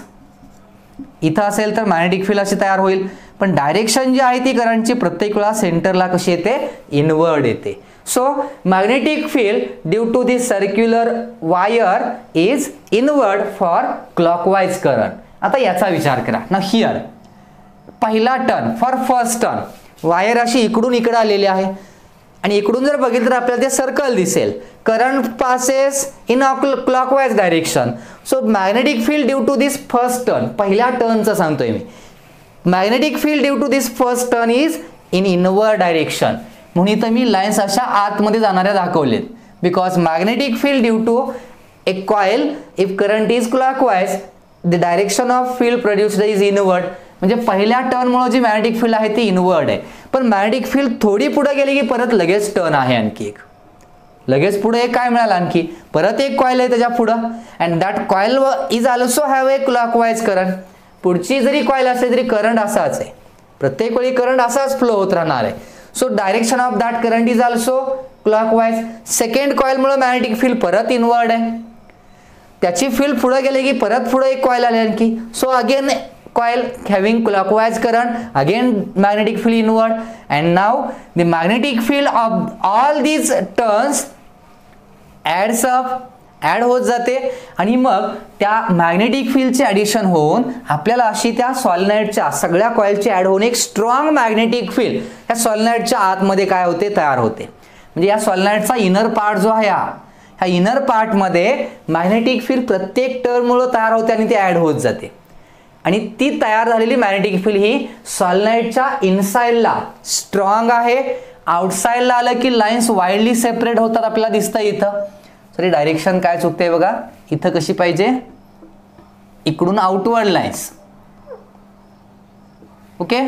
इथं असेल तर मॅग्नेटिक फील्ड अशी तयार होईल, पण डायरेक्शन जी आहे ती करंटची प्रत्येक वेळा सेंटरला कशी येते, इनवर्ड येते. So magnetic field due to this circular wire is inward for clockwise current. आता याचा विचार करा ना. हिअर पहिला turn for first turn, wire अशी इकडून इकडे आलेली आहे आणि इकडून जर बघितलं तर आपल्याला ते सर्कल दिसेल. Current passes in clockwise direction. So magnetic field due to this first turn, पहिल्या टर्नचं सांगतोय मी, magnetic field due to this first turn is in inward direction. म्हणून इथं मी लाईन्स अशा आतमध्ये जाणाऱ्या दाखवलेत. Because magnetic field due to a coil if current is clockwise the direction of field produced is inward. म्हणजे पहिल्या टर्नमुळे जी मॅग्नेटिक फील्ड आहे ती इनवर्ड आहे, पण मॅग्नेटिक फील्ड थोडी पुढे गेली की परत लगेच टर्न आहे आणखी एक, लगेच पुढे एक काय मिळालं, आणखी परत एक कॉइल आहे त्याच्या पुढं. And that coil is also have a clockwise current. पुढची जरी कॉइल असेल तरी करंट असाच आहे, प्रत्येक वेळी करंट असाच फ्लो होत राहणार आहे. So direction of that current is also clockwise. Second कॉइलमुळे मॅग्नेटिक फील्ड परत इनवर्ड आहे, त्याची फील्ड पुढे गेली की परत पुढे एक कॉइल आली आणखी. So again coil having clockwise current, again magnetic field inward, and now the magnetic field of all these turns adds up, add होत जाते आणि मग त्या मॅग्नेटिक फील्डचे ऍडिशन होऊन आपल्याला अशी त्या सॉलिनॉइडच्या सगळ्या कॉइलची ऍड होऊन एक स्ट्रॉंग मॅग्नेटिक फील्ड त्या सॉलिनॉइडच्या आतमध्ये काय होते, तयार होते. म्हणजे या सॉलिनॉइडचा इनर पार्ट जो आहे ह्या इनर पार्टमध्ये मॅग्नेटिक फील्ड प्रत्येक टर्नमुळे तयार होते आणि ते ऍड होत जाते. आणि ती तयार झालेली मॅग्नेटिक फील्ड ही सॉलिनॉइडच्या इनसाइडला स्ट्रॉंग आहे. आउटसाइडला आलं की लाईन्स वाईडली सेपरेट होतात, आपल्याला दिसतं इथं. सॉरी डायरेक्शन काय चुकते बघा, इथं कशी पाहिजे, इकडून आउटवर्ड लाईन्स, ओके,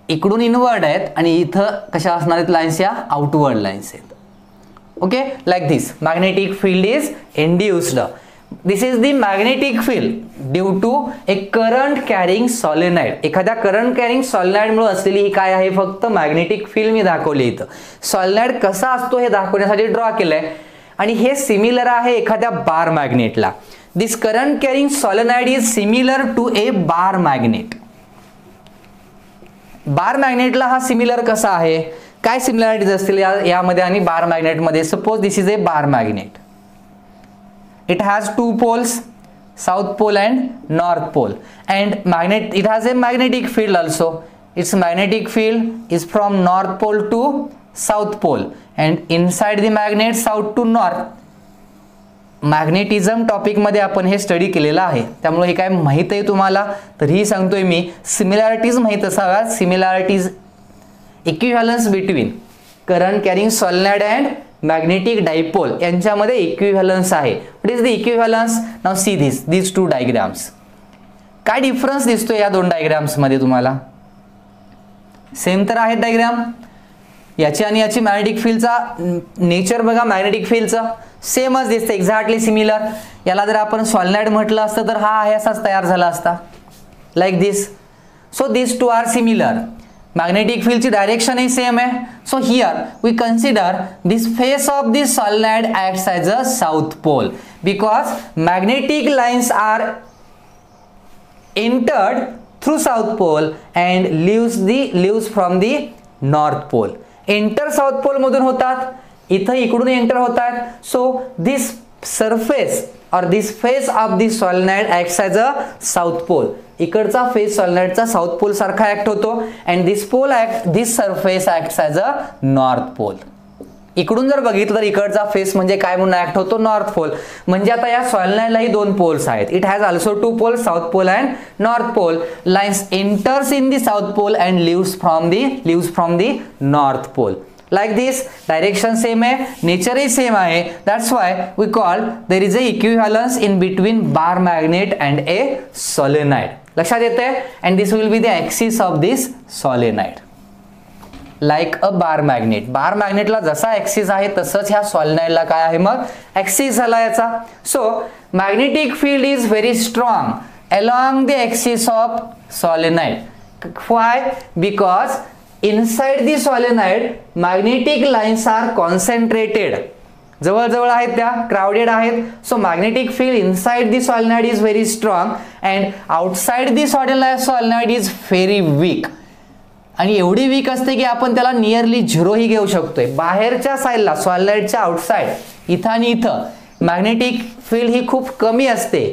इकडून इनवर्ड आहेत आणि इथं कशा असणार आहेत लाईन्स, या आउटवर्ड लाईन्स आहेत. Okay, like this magnetic field is induced. This is the magnetic field due to a current carrying solenoid. एखाद्या करंट कॅरिंग सॉलिनॉइड मुळे असलेली ही काय आहे, फक्त मॅग्नेटिक फील्ड मी दाखवली इथं. सॉलिनॉइड कसा असतो हे दाखवण्यासाठी ड्रॉ केलंय आणि हे सिमिलर आहे एखाद्या बार मॅग्नेटला. This current carrying solenoid is similar to a bar magnet. Bar मॅग्नेटला हा सिमिलर कसा आहे, काय सिमिलॅरिटीज असतील यामध्ये आणि बार मॅग्नेटमध्ये. Suppose this is a bar magnet. It has two poles, south pole and north pole, and it has a magnetic field also. Its magnetic field is from north pole to south pole, and inside the magnet south to north. Magnetism topic मध्ये आपण हे study केलेलं आहे, त्यामुळे हे काय माहित आहे तुम्हाला तर ही सांगतोय मी. सिमिलॅरिटीज माहित असाव्यात. Similarities equivalence between current carrying solenoid and magnetic dipole यांच्यामध्ये इक्विव्हॅलन्स आहे. What is the equivalence? Now see these two diagrams. काय डिफरन्स दिसतोय या दोन डायग्राम्स मध्ये तुम्हाला? सेम तर आहेत डायग्राम, याची आणि याची मॅग्नेटिक फील्डचा नेचर बघा, मॅग्नेटिक फील्डचा सेमच दिसतं, एक्झॅक्टली सिमिलर. याला जर आपण सॉलिनॉइड म्हटलं असतं तर हा आहे असाच तयार झाला असता, like this. So this two are similar. Magnetic field ची direction is same आहे. So here we consider this face of this solenoid acts as a south pole because magnetic lines are entered through south pole and leaves from the north pole. Enter south pole मधून होतात, इथं इकडून enter होतात. So this surface or this face of the solenoid acts as a south pole. इकडचा face सॉलिनॉइडचा south pole सारखा act होतो and this surface acts as a north pole. इकडून जर बघितलं तर इकडचा फेस म्हणजे काय म्हणून ऍक्ट होतो, नॉर्थ पोल. म्हणजे आता या सॉलिनॉइडलाही दोन पोल्स आहेत. It has also two pole, south pole and north pole. Lines enters in the south pole and leaves from the north pole. Like this, direction same है, nature is same है. That's why we call there is a equivalence in between bar magnet and a solenoid. लक्षात येते? And this will be the axis of this solenoid. Like a bar magnet. Bar मॅग्नेटला जसा axis आहे तसंच ह्या सॉलिनॉइडला काय आहे मग ऍक्सिस झाला याचा. So magnetic field is very strong along the axis of solenoid. Why? Because inside the solenoid magnetic lines are concentrated. जवळ आहेत त्या, crowded आहेत. So magnetic field inside the solenoid is very strong and outside the solenoid is very weak. आणि एवढी weak असते की आपण त्याला नियरली 0 ही घेऊ शकतोय. बाहेरच्या साईडला सॉलिनॉइडच्या आउटसाइड इथं आणि इथं मॅग्नेटिक फील्ड ही खूप कमी असते.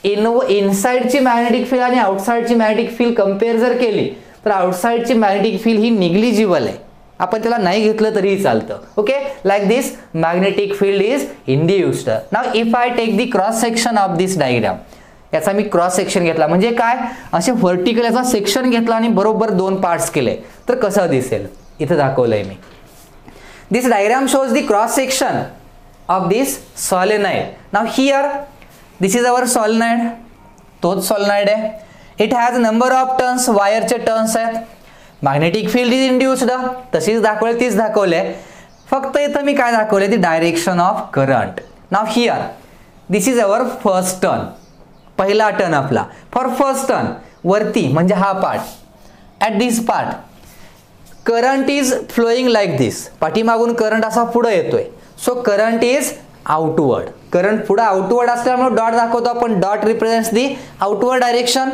इनसाइडची मॅग्नेटिक फील्ड आणि आउटसाइडची मॅग्नेटिक फील्ड कंपेअर जर केली तर आउटसाइडची मॅग्नेटिक फील्ड ही निग्लिजिबल आहे, आपण त्याला नाही घेतलं तरीही चालतं. Okay, like this magnetic field is induced. Now if I take the cross section of this diagram, याचा मी क्रॉस सेक्शन घेतला म्हणजे काय असे व्हर्टिकल याचा सेक्शन घेतला आणि बरोबर 2 पार्ट्स केले तर कसं दिसेल इथं दाखवलंय मी. This diagram shows the cross section of this solenoid. Now here this is our solenoid, तोच सॉलिनॉइड आहे. It has number of turns, वायरचे टर्न्स आहेत. मॅग्नेटिक फील्ड इज इंड्युस्ड, तशीच दाखवले तीच दाखवले, फक्त इथं मी काय दाखवले ती direction of current. Now here this is our first turn, पहिला टर्न आपला. फॉर फर्स्ट टर्न वरती म्हणजे हा part, at this part current is flowing like this, पाठीमागून करंट असा पुढे येतोय. So current is outward, current पुढे आउटवर्ड असल्यामुळे डॉट दाखवतो आपण, dot represents the outward direction.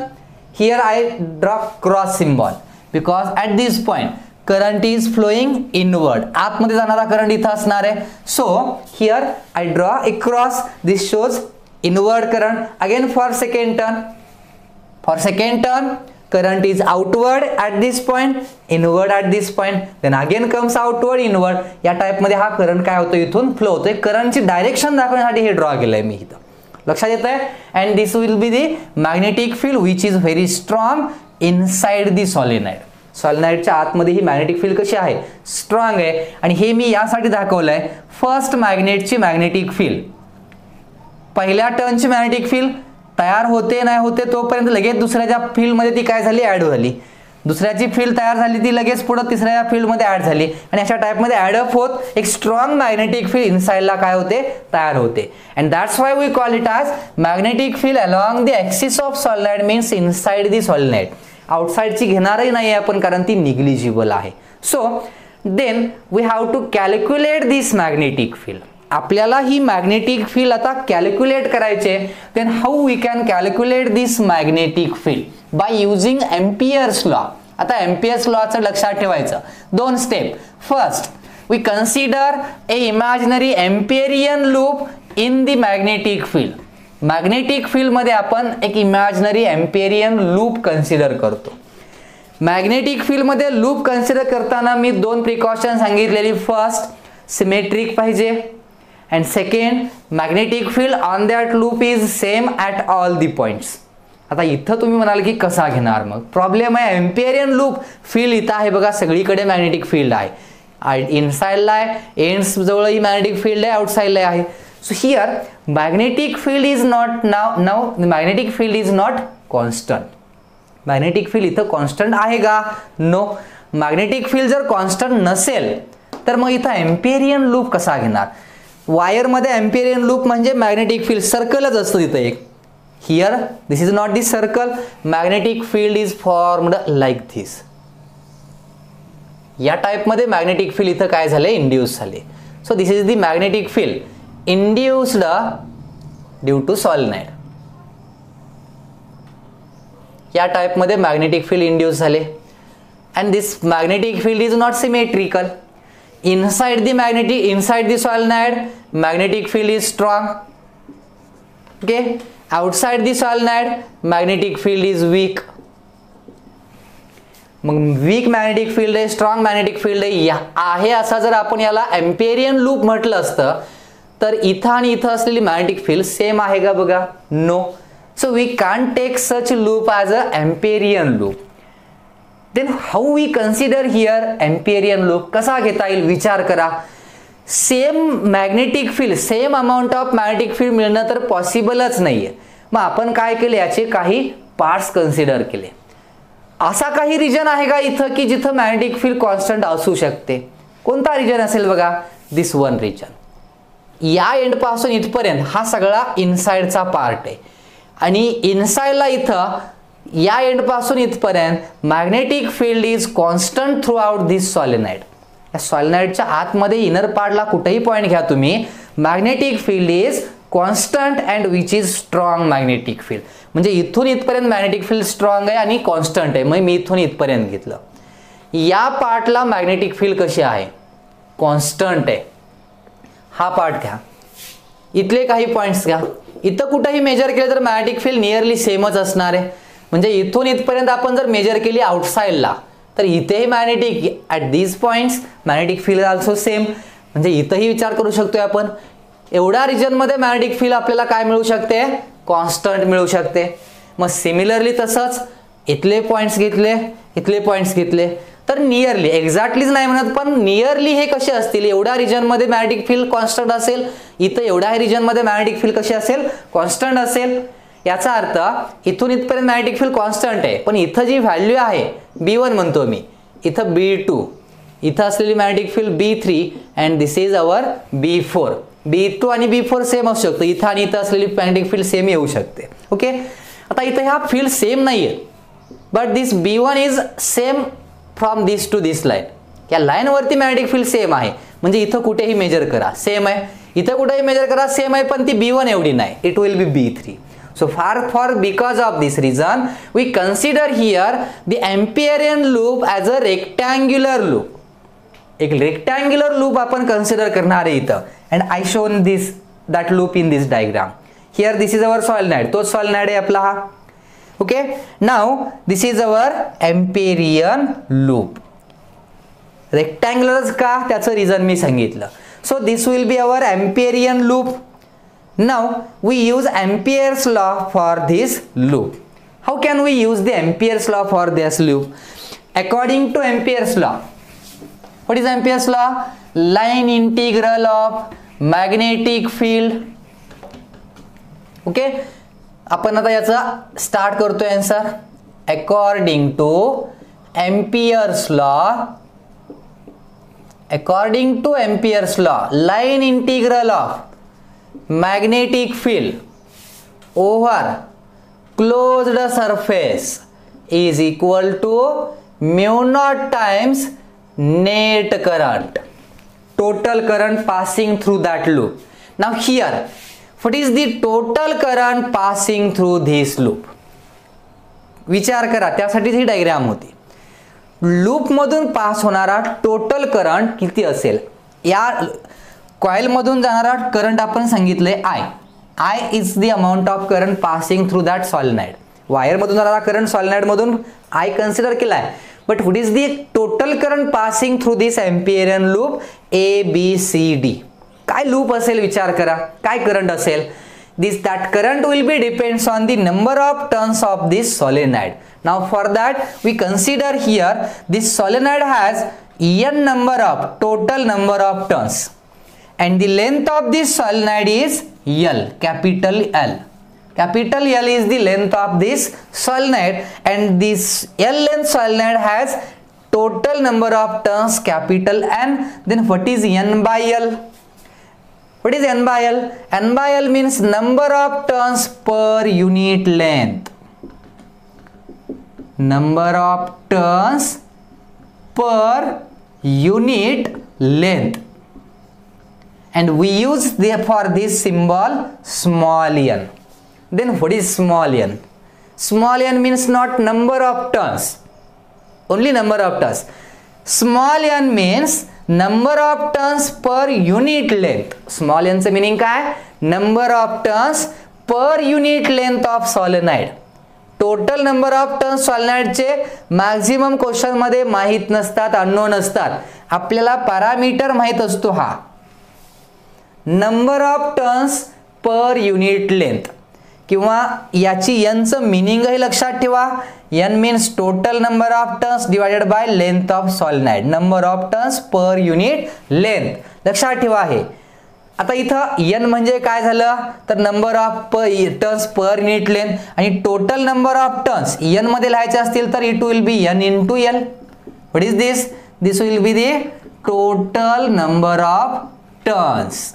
Here I draw cross symbol because at this point current is flowing inward, आतमध्ये जाणारा करंट इथं असणार आहे. So here I draw a cross, this shows inward current. Again for second turn current is outward at this point, inward at this point, then again comes outward, inward. या type मध्ये हा current काय होतो इथून flow होतोय. करंटची direction दाखवण्यासाठी हे ड्रॉ केलंय मी इथं, लक्षात येतंय. And this will be the magnetic field which is very strong inside the solenoid. सॉलिनॉइडच्या आतमध्ये ही मॅग्नेटिक फील्ड कशी आहे स्ट्रॉंग आहे. आणि हे मी यासाठी दाखवलंय फर्स्ट मॅग्नेटची मॅग्नेटिक फील्ड, पहिल्या टर्नची मॅग्नेटिक फील्ड तयार होते नाही होते तोपर्यंत लगेच दुसऱ्याच्या फील्डमध्ये ती काय झाली ॲड झाली, दुसऱ्याची फील्ड तयार झाली ती लगेच पुढे तिसऱ्या फील्डमध्ये ॲड झाली आणि अशा टाइपमध्ये ॲड अप होत एक स्ट्रॉंग मॅग्नेटिक फील्ड इनसाइडला काय होते तयार होते. And that's why we call it as magnetic field along the axis of solenoid, means inside the solenoid. आउटसाइडची घेणारही नाही आपण कारण ती निग्लिजिबल आहे. So then we have to calculate this magnetic field. आपल्याला ही मॅग्नेटिक फील्ड आता कॅल्क्युलेट करायचे. Then how we can calculate this magnetic field by using Ampere's law. आता एम्पियर्स लॉचं लक्षात ठेवायचं 2 step. First we consider a imaginary Amperian loop in the magnetic field. Magnetic field मध्ये आपण एक इमॅजिनरी एम्पिरियन लूप कन्सिडर करतो. Magnetic field मध्ये loop consider करताना मी 2 प्रिकॉशन सांगितलेली. फर्स्ट सिमेट्रिक पाहिजे and second magnetic field on that loop is same at all the points. आता इथं तुम्ही म्हणाल की कसा घेणार, मग प्रॉब्लेम आहे. एम्पिरियन लूप फील्ड इथं आहे बघा, सगळीकडे मॅग्नेटिक फील्ड आहे, इनसाइडला आहे, एंड्स जवळही मॅग्नेटिक फील्ड आहे, आउटसाइडला आहे. So here magnetic field is not now magnetic field is not constant. Magnetic field इथं कॉन्स्टंट आहे का? नो. मॅग्नेटिक फील्ड जर कॉन्स्टंट नसेल तर मग इथं एम्पिरियन लूप कसा घेणार? वायर मध्ये एम्पिरियन लूप म्हणजे मॅग्नेटिक फील्ड सर्कलच असतं तिथं एक. Here this is not this circle, magnetic field is formed like this. या टाइप मध्ये मॅग्नेटिक फील्ड इथं काय झाले इंड्यूस झाले. So this is the magnetic field induced due to solenoid. या टाइप मध्ये मॅग्नेटिक फील्ड इंड्यूस झाले. And this magnetic field is not symmetrical. Inside the solenoid magnetic field is strong. Okay, outside the solenoid magnetic field is weak. मग weak magnetic field आहे, strong magnetic field आहे असं जर आपण याला एम्पिरियन loop म्हटलं असतं तर इथं आणि इथं असलेली मॅग्नेटिक फील्ड सेम आहे का बघा? No. So we can't take such loop as a Amperian loop. Then how we consider here Amperian loop कसा घेता येईल विचार करा. Same magnetic field, same amount of magnetic field मिळणं तर पॉसिबलच नाहीये. मग आपण काय केले, याचे काही पार्ट्स कन्सिडर केले. असा काही रिजन आहे का इथं की जिथं मॅग्नेटिक फील्ड कॉन्स्टंट असू शकते? कोणता रिजन असेल बघा? दिस वन रिजन. या एंड पासून इथपर्यंत हा सगळा इनसाइडचा पार्ट आहे आणि इनसाइडला इथं या एंड पासून इथपर्यंत magnetic field is constant through out this solenoid. या सॉलिनॉइडच्या आतमध्ये इनर पार्टला कुठेही पॉईंट घ्या तुम्ही, magnetic field is constant and which is strong magnetic field. म्हणजे इथून इथपर्यंत मॅग्नेटिक फील्ड स्ट्रॉंग आहे आणि कॉन्स्टंट आहे. मग मी इथून इथपर्यंत घेतलं. या पार्टला मॅग्नेटिक फील्ड कशी आहे? कॉन्स्टंट आहे. हा पार्ट घ्या, इथले काही पॉइंट्स घ्या. इथं कुठेही मेजर केलं तर मॅग्नेटिक फील्ड नियरली सेमच असणार आहे. म्हणजे इथून इथपर्यंत आपण जर मेजर केली आउटसाइडला तर इथेही magnetic at these points magnetic field also same. म्हणजे इथंही विचार करू शकतोय आपण, एवढ्या रिजनमध्ये मॅग्नेटिक फील्ड आपल्याला काय मिळू शकते? कॉन्स्टंट मिळू शकते. मग सिमिलरली तसंच इथले पॉइंट्स घेतले, इथले पॉइंट्स घेतले तर नियरली, एक्झॅक्टलीच नाही म्हणत पण नियरली हे कसे असतील? एवढ्या रिजनमध्ये मॅग्नेटिक फील्ड कॉन्स्टंट असेल, इथं एवढ्या रिजनमध्ये मॅग्नेटिक फील्ड कशी असेल? कॉन्स्टंट असेल. याचा अर्थ इथून इथपर्यंत मॅग्नेटिक फील्ड कॉन्स्टंट आहे, पण इथं जी व्हॅल्यू आहे B1 म्हणतो मी, इथं B2, इथं असलेली magnetic field B3 and this is our B4. B2 आणि B4 सेम असू शकतं. इथं आणि इथं असलेली मॅग्नेटिक फील्ड सेम येऊ शकते. ओके, आता इथं ह्या फील्ड सेम नाहीये, but this B1 is same from this to this line. या लाईनवरती मॅग्नेटिक फील्ड सेम आहे. म्हणजे इथं कुठेही मेजर करा सेम आहे, इथं कुठेही मेजर करा सेम आहे, पण ती B1 एवढी नाही. It will B B3. So because of this reason, we consider here the Amperian loop as a rectangular loop. एक rectangular loop आपण consider करणार आहे इथं. And I shown that loop in this diagram. Here this is our solenoid. तो solenoid आहे आपला हा. Okay. Now this is our Amperian loop. Rectangular का? त्याचं reason मी सांगितलं. So this will be our Amperian loop. Now we use Ampere's law for this loop. How can we use the Ampere's law for this loop? According to Ampere's law, what is Ampere's law? Line integral of magnetic field. Okay, आपण आता याचा start करतोय answer. According to Ampere's law, line integral of magnetic field over closed surface is equal to mu naught times net current, total current passing through that loop. Now here, what is the total current passing through this loop? विचार करा, त्यासाठी ही diagram होती. Loop मधून pass होणारा total current किती असेल? या coil मधून जाणारा करंट आपण सांगितले I is the amount of current passing through that solenoid. Wire मधून जाणारा करंट solenoid मधून I कन्सिडर केलाय. But what is the total current passing through this Amperian loop? A, B, C, D. काय loop असेल विचार करा, काय current असेल? That current will be depends on the number of turns of this solenoid. Now for that we consider here this solenoid has n number of total number of turns. And the length of this solenoid is L, capital L. Capital L is the length of this solenoid, and this L length solenoid has total number of turns, capital N. Then what is N by L? What is N by L? N by L means number of turns per unit length. Number of turns per unit length. And we use for this symbol small n. Then what is small n? Small n means not number of turns, only number of turns. Small n means number of turns per unit length. Small n चे meaning काय? Number of turns per unit length of solenoid. Total number of turns solenoid चे maximum question मध्ये माहित नसतात, unknown असतात. आपल्याला parameter माहित असतो हा. Number of turns per unit length, किंवा याची n चं मीनिंगही लक्षात ठेवा. n means total number of turns divided by length of solenoid. Number of turns per unit length लक्षात ठेवा. आहे आता इथं एन म्हणजे काय झालं तर number of turns per unit length आणि total number of turns N मध्ये लिहायचे असतील तर it will be N into L. What is this? This will be the total number of turns.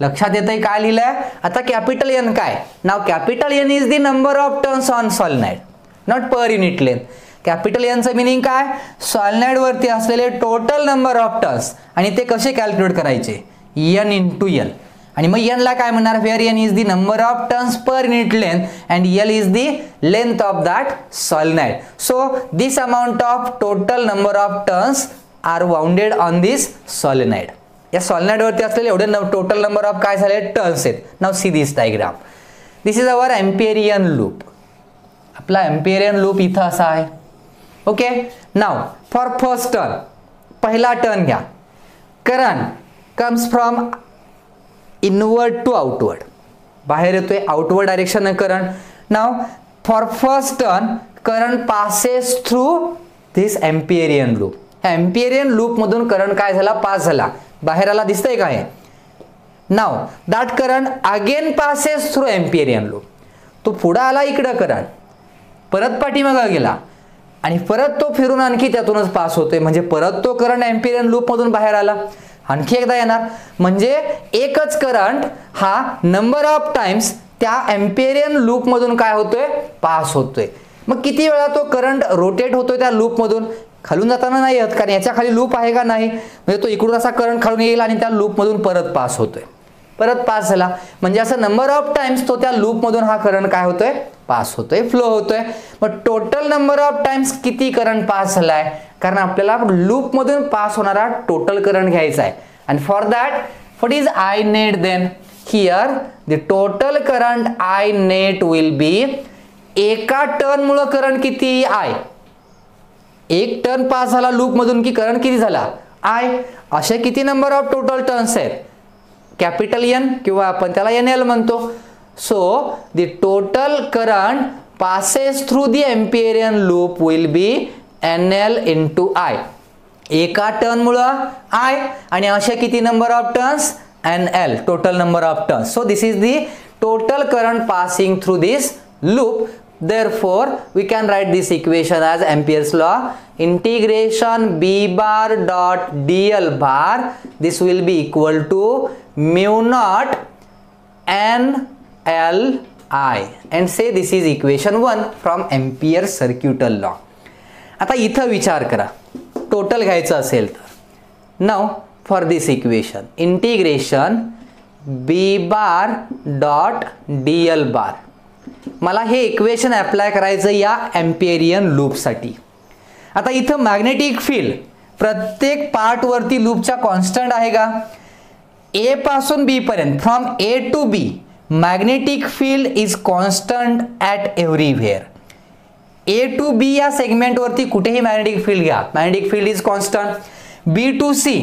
लक्षात येतंय काय लिहिलंय? आता कॅपिटल एन काय? नाव capital N is the number of turns on solenoid, not per unit length. Capital एनचं meaning काय? Solenoid वरती असलेले टोटल नंबर ऑफ टर्न्स आणि ते कसे कॅल्क्युलेट करायचे? N into L. आणि मग एन ला काय म्हणणार? Where N is the number of turns per unit length and L is the length of that solenoid. So this amount of total number of turns are bounded on this solenoid. या solenoid वरती असलेले एवढे total number of काय झाले? Turns आहेत. Now see this diagram. This is our Amperian loop. आपला Amperian loop इथं असा आहे. Okay. Now for first turn, पहिला टर्न घ्या. Current comes from inward to outward, बाहेर येतोय outward direction current. Now for first turn current passes through this Amperian loop. Amperian loop मधून current काय झाला? पास झाला, बाहेर आला. दिसतंय काय? Now that current again passes through Amperian loop. तो पुढे आला इकडं करंट, परत पाठीमागे गेला आणि परत तो फिरून आणखी त्यातूनच पास होतोय, म्हणजे परत तो करंट एम्पिरियन लूप मधून बाहेर आला, आणखी एकदा येणार. म्हणजे एकच करंट हा नंबर ऑफ टाइम्स त्या एम्पिरियन लूप मधून काय होतोय? पास होतोय. मग किती वेळा तो करंट रोटेट होतोय त्या लूप मधून? खालून जाताना नाही येत, कारण याच्या खाली लूप आहे का नाही, म्हणजे तो इकडून असा करंट खालून येईल आणि त्या लूप मधून परत पास होतोय, परत पास झाला. म्हणजे असं नंबर ऑफ टाइम्स तो त्या लूप मधून हा करंट काय होतोय? पास होतोय, फ्लो होतोय. मग टोटल नंबर ऑफ टाइम्स किती करंट पास झालाय? कारण आपल्याला लूप मधून पास होणारा टोटल करंट घ्यायचा आहे. आणि for that what is I net then? Here the total current I net will be, एका टर्न मुळे करंट किती? आय. एक टर्न पास झाला लूप मधून की करंट किती झाला? आय. असे किती नंबर ऑफ टोटल टर्न्स आहेत? कॅपिटल एन किंवा आपण त्याला एन एल म्हणतो. So the total current passes through the Amperian loop will be N L into I. एका टर्न मुळे आय आणि असे किती number of turns? N L, total number of turns. So this is the total current passing through this loop. Therefore we can write this equation as Ampere's law. Integration b bar dot dl bar, this will be equal to mu naught n l I, and say this is equation 1 from Ampere's circuital law. आता इथं विचार करा, total घ्यायचं असेल तर. Now for this equation integration b bar dot dl bar, मला हे equation apply करायचं या एम्पिरियन लूप साठी. आता इथं मॅग्नेटिक फील्ड प्रत्येक पार्ट वरती लूपच्या कॉन्स्टंट आहे का? ए पासून बी पर्यंत, from A to B magnetic field is constant at everywhere. A to B या सेगमेंट वरती कुठेही मॅग्नेटिक फील्ड घ्या, magnetic field is constant. B to C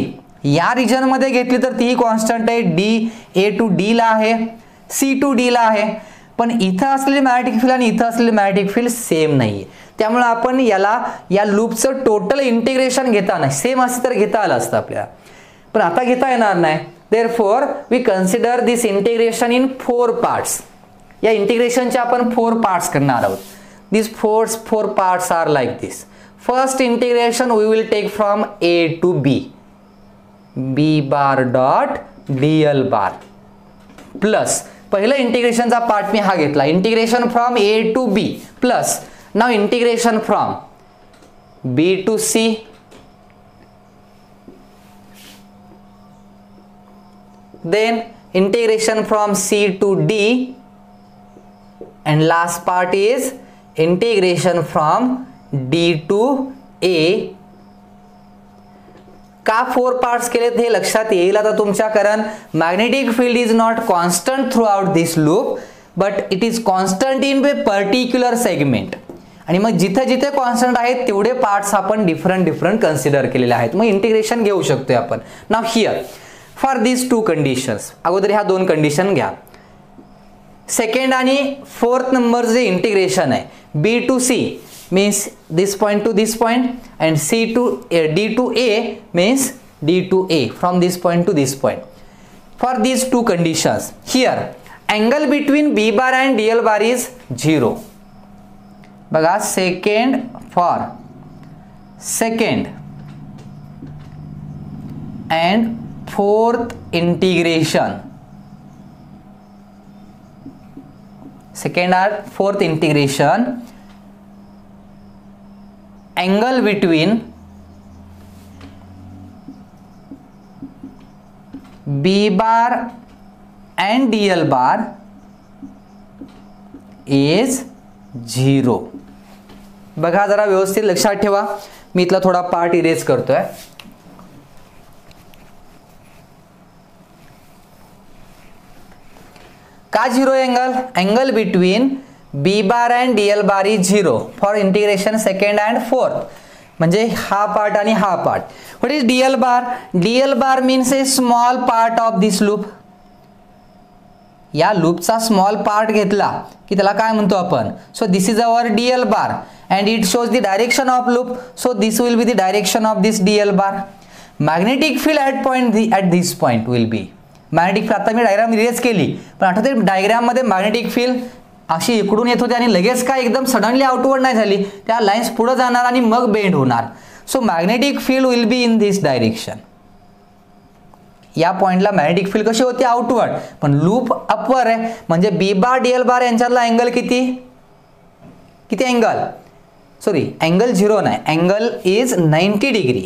या रिजन मध्ये घेतली तर तीही कॉन्स्टंट आहे. डी ए टू डी ला आहे, सी टू डी ला आहे. पण इथं असलेले मॅग्नेटिक फील्ड आणि इथं असलेले मॅग्नेटिक फील्ड सेम नाहीये, त्यामुळे आपण याला या लूपचं टोटल इंटिग्रेशन घेताना सेम असं तर घेता आलं असतं आपल्याला, पण आता घेता येणार नाही. Therefore we consider this integration in 4 parts. या इंटिग्रेशनचे आपण 4 पार्ट्स करणार आहोत. This 4 parts are like this. First integration we will take from A to B, B bar dot Diehl bar, plus पहिलं इंटिग्रेशनचा पार्ट मी हा घेतला, integration from A to B, plus now integration from B to C, then integration from C to D, and last part is integration from D to A. का 4 parts केलेत हे लक्षात येईल आता तुमच्या, कारण magnetic field is not constant through out this loop but it is constant in A particular segment. आणि मग जिथे जिथे कॉन्स्टंट आहेत तेवढे पार्ट्स आपण डिफरंट कन्सिडर केलेले आहेत. मग इंटिग्रेशन घेऊ शकतोय आपण. Now here for this 2 conditions, अगोदर ह्या 2 कंडिशन घ्या. सेकंड आणि 4th नंबर जे इंटिग्रेशन आहे, B to C means this point to this point and D to A means D to A, from this point to this point. for these two conditions. Here angle between B bar and DL bar is 0. बघा second for second and fourth integration, second or fourth integration, angle between B bar and DL bar is 0. बघा जरा व्यवस्थित लक्षात ठेवा. मी इथला थोडा part erase करतोय. का 0 angle? Angle between B bar and DL bar is 0 for integration second and fourth. म्हणजे हा पार्ट आणि हा part. What is DL bar? DL bar means A small part of this loop. या लूपचा small part घेतला की त्याला काय म्हणतो आपण? So this is our DL bar and it shows the direction of loop, so this will be the direction of this DL bar. Magnetic field at this point will be magnetic field. आता मी diagram erase केली पण आठवते diagram मध्ये magnetic field अशी इकडून येत होती आणि लगेच काय एकदम सडनली आउटवर्ड नाही झाली. त्या लाइन्स पुढे जाणार आणि मग बेंड होणार. So magnetic field will be in this direction. या पॉइंटला मॅग्नेटिक फील्ड कशी होती? आउटवर्ड. पण लूप अपवर आहे म्हणजे B बार DL बार यांच्यातला अँगल किती? किती अँगल? सॉरी अँगल 0 नाही, अँगल इज 90 डिग्री.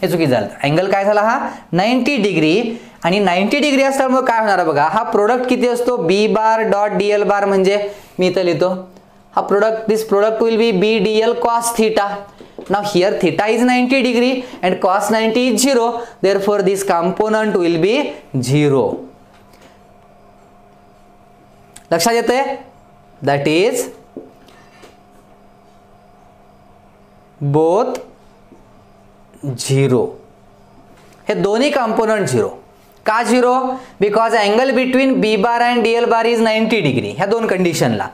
हे चुकीचं झालं. अँगल काय झाला? हा 90 डिग्री. आणि 90 डिग्री असल्यामुळे काय होणार बघा, हा प्रोडक्ट किती असतो? B बार डॉट DL बार म्हणजे मी इथं लिहितो हा product, this product will be B DL cos theta. Now here theta is 90 degree and cos 90 is 0, therefore this component will be 0. लक्षात येतंय? That is both 0. हे दोन्ही कंपोनेंट 0. का 0? Because angle between B bar and DL bar is 90 degree. ह्या दोन कंडिशनला.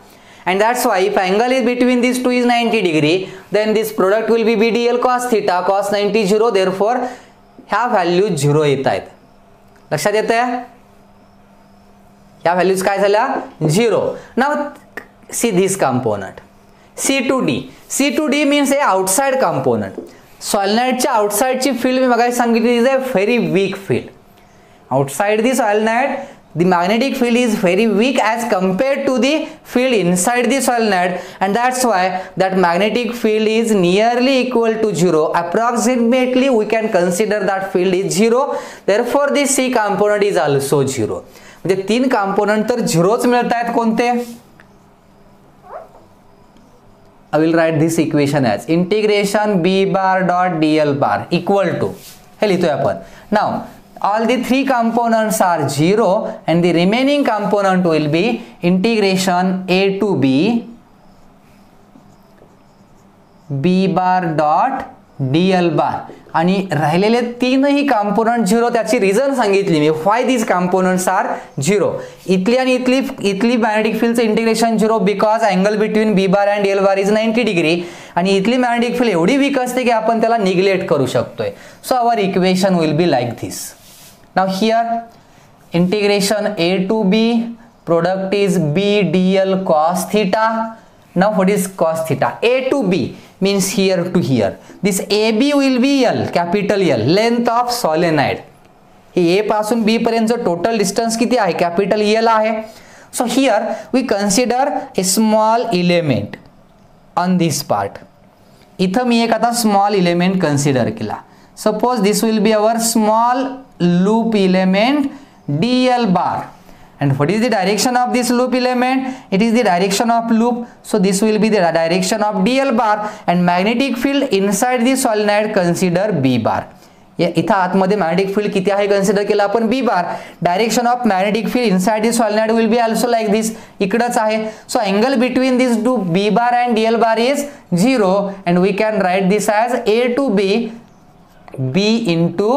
And that's why if angle is between these two is 90 degree, then this product will be B DL cos theta, cos 90 0, therefore ह्या value 0 येत आहेत. लक्षात येतंय? ह्या values काय झाल्या? 0. Now see this component C to D. C to D means a outside component. सॉलिनॉइडच्या आउटसाइडची फील्ड मी मगाशी सांगितली is a very weak field. Outside the solenoid the magnetic field is very weak as compared to the field inside the solenoid, and that's why that magnetic field is nearly equal to 0. Approximately we can consider that field is 0, therefore this C component is also 0. म्हणजे तीन component तर 0च मिळत आहेत. कोणते? I will write this equation as integration B bar dot DL bar equal to, हे लिहितोय आपण. Now all the three components are 0 and the remaining component will be integration A to B B bar dot DL bar. आणि राहिलेले तीनही component 0. त्याची reason सांगितली मी, व्हाय दिस components R 0. इथली आणि इथली मॅग्नेटिक फील्डचं integration 0 because angle between B bar and DL bar is 90 degree. आणि इथली मॅग्नेटिक फील्ड एवढी वीक असते की आपण त्याला निग्लेक्ट करू शकतोय. So our equation will be like this. Now here integration A to B, product is B DL cos theta. Now what is cos theta? A to B means here to here. This AB will be L, capital L, length of solenoid. A पासून B पर्यंत total distance किती आहे? Capital L आहे. So here we consider a small element on this part. इथं मी एक आता small element consider केला. Suppose this will be our small loop element DL bar, and what is the direction of this loop element? It is the direction of loop, so this will be the direction of DL bar, and magnetic field inside the solenoid consider B bar. इथं आतमध्ये magnetic field किती आहे consider केला आपण? B bar. Direction of magnetic field inside the solenoid will be also like this. इकडच आहे. So angle between this to B bar and DL bar is 0, and we can write this as A to B B into